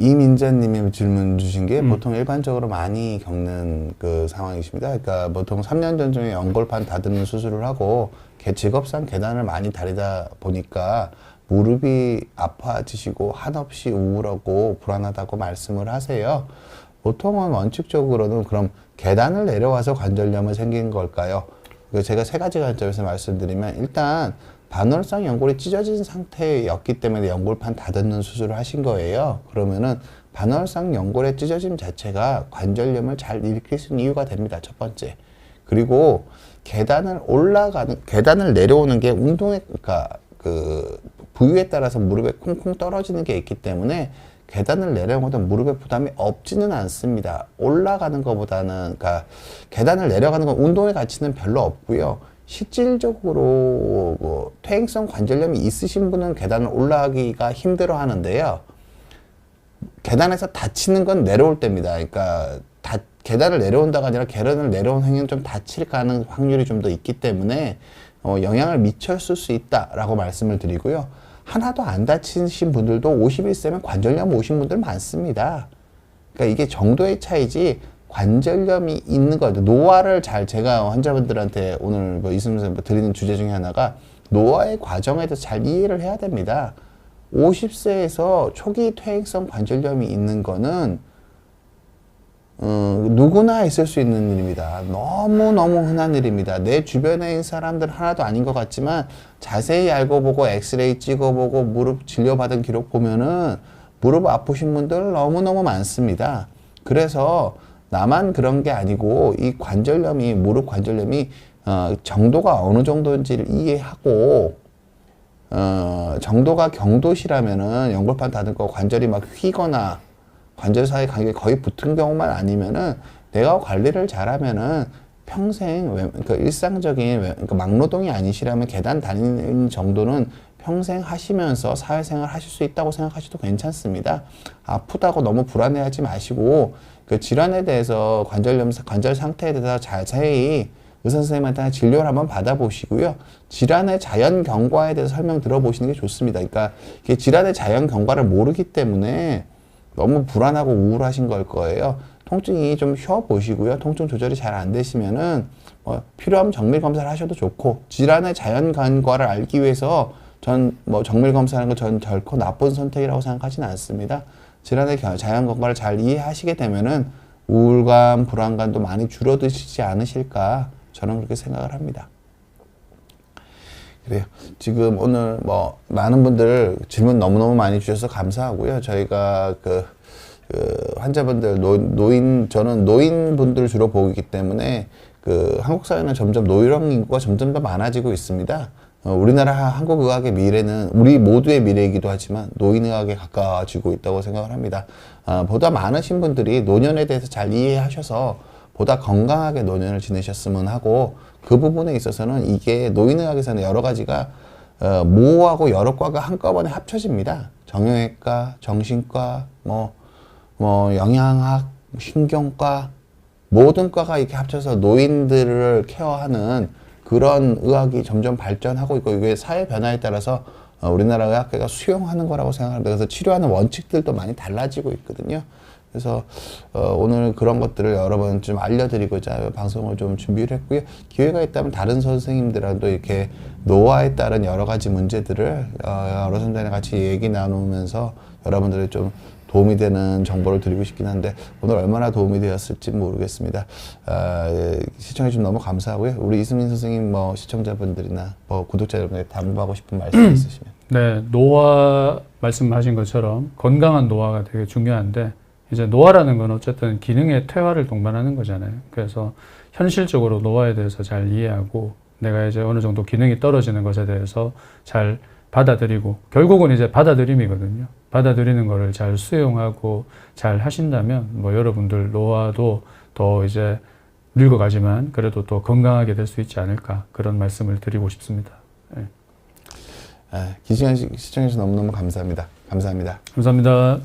이민자님이 질문 주신 게 보통 일반적으로 많이 겪는 그 상황이십니다. 그러니까 보통 3년 전쯤에 연골판 다듬는 수술을 하고 직업상 계단을 많이 다니다 보니까 무릎이 아파지시고 한없이 우울하고 불안하다고 말씀을 하세요. 보통은 원칙적으로는 그럼 계단을 내려와서 관절염이 생긴 걸까요? 제가 세 가지 관점에서 말씀드리면 일단 반월상 연골이 찢어진 상태였기 때문에 연골판 다듬는 수술을 하신 거예요. 그러면은 반월상 연골의 찢어짐 자체가 관절염을 잘 일으킬 수 있는 이유가 됩니다. 첫 번째. 그리고 계단을 내려오는 게 그러니까 그 부위에 따라서 무릎에 콩콩 떨어지는 게 있기 때문에 계단을 내려오는 것도 무릎에 부담이 없지는 않습니다. 올라가는 것보다는, 그러니까 계단을 내려가는 건 운동의 가치는 별로 없고요. 실질적으로 퇴행성 관절염이 있으신 분은 계단을 올라가기가 힘들어 하는데요. 계단에서 다치는 건 내려올 때입니다. 그러니까 계단을 내려온다가 아니라 계단을 내려온 행위는 좀 다칠 확률이 좀 더 있기 때문에 영향을 미쳤을 수 있다라고 말씀을 드리고요. 하나도 안 다치신 분들도 51세면 관절염 오신 분들 많습니다. 그러니까 이게 정도의 차이지 관절염이 있는 거예요. 노화를 제가 환자분들한테 오늘 뭐 있으면서 드리는 주제 중에 하나가 노화의 과정에 대해서 잘 이해를 해야 됩니다. 50세에서 초기 퇴행성 관절염이 있는 거는 누구나 있을 수 있는 일입니다. 너무너무 흔한 일입니다. 내 주변에 있는 사람들 하나도 아닌 것 같지만 자세히 알고 보고 엑스레이 찍어보고 무릎 진료받은 기록 보면은 무릎 아프신 분들 너무너무 많습니다. 그래서 나만 그런 게 아니고 이 관절염이 무릎 관절염이 정도가 어느 정도인지를 이해하고 정도가 경도시라면은 연골판 닫은 거 관절이 막 휘거나 관절 사이 간격이 거의 붙은 경우만 아니면은 내가 관리를 잘하면은 평생 그러니까 일상적인 그러니까 막노동이 아니시라면 계단 다니는 정도는 평생 하시면서 사회생활 하실 수 있다고 생각하셔도 괜찮습니다. 아프다고 너무 불안해하지 마시고 그 질환에 대해서 관절 상태에 대해서 자세히 의사 선생님한테 진료를 한번 받아보시고요. 질환의 자연 경과에 대해서 설명 들어보시는 게 좋습니다. 그러니까 이게 질환의 자연 경과를 모르기 때문에 너무 불안하고 우울하신 걸 거예요. 통증이 좀 쉬어보시고요. 통증 조절이 잘 안 되시면은 필요하면 정밀 검사를 하셔도 좋고 질환의 자연 경과를 알기 위해서 정밀 검사하는 거 전 결코 나쁜 선택이라고 생각하지는 않습니다. 질환의 자연 경과를 잘 이해하시게 되면은 우울감, 불안감도 많이 줄어드시지 않으실까 저는 그렇게 생각을 합니다. 그래요. 지금 오늘 많은 분들 질문 너무너무 많이 주셔서 감사하고요. 저희가 환자분들 저는 노인분들 주로 보기 때문에 한국 사회는 점점 노령 인구가 점점 더 많아지고 있습니다. 우리나라 한국 의학의 미래는 우리 모두의 미래이기도 하지만 노인의학에 가까워지고 있다고 생각을 합니다. 보다 많으신 분들이 노년에 대해서 잘 이해하셔서 보다 건강하게 노년을 지내셨으면 하고 그 부분에 있어서는 이게 노인의학에서는 여러 가지가 모호하고 여러 과가 한꺼번에 합쳐집니다. 정형외과, 정신과, 영양학, 신경과 모든 과가 이렇게 합쳐서 노인들을 케어하는 그런 의학이 점점 발전하고 있고 이게 사회 변화에 따라서 우리나라 의학계가 수용하는 거라고 생각합니다. 그래서 치료하는 원칙들도 많이 달라지고 있거든요. 그래서 오늘 그런 것들을 여러 번 좀 알려드리고자 방송을 좀 준비를 했고요. 기회가 있다면 다른 선생님들과도 이렇게 노화에 따른 여러 가지 문제들을 여러 선생님과 같이 얘기 나누면서 여러분들의 좀 도움이 되는 정보를 드리고 싶긴 한데 오늘 얼마나 도움이 되었을지 모르겠습니다. 시청해 주셔서 너무 감사하고요. 우리 이승민 선생님 시청자분들이나 구독자 여러분에게 당부하고 싶은 말씀 있으시면. 네, 노화 말씀하신 것처럼 건강한 노화가 되게 중요한데 이제 노화라는 건 어쨌든 기능의 퇴화를 동반하는 거잖아요. 그래서 현실적으로 노화에 대해서 잘 이해하고 내가 이제 어느 정도 기능이 떨어지는 것에 대해서 잘 받아들이고 결국은 이제 받아들임이거든요. 받아들이는 거를 잘 수용하고 잘 하신다면 여러분들 노화도 더 이제 늙어가지만 그래도 더 건강하게 될 수 있지 않을까 그런 말씀을 드리고 싶습니다. 네. 긴 시간 시청해주셔서 너무너무 감사합니다. 감사합니다. 감사합니다.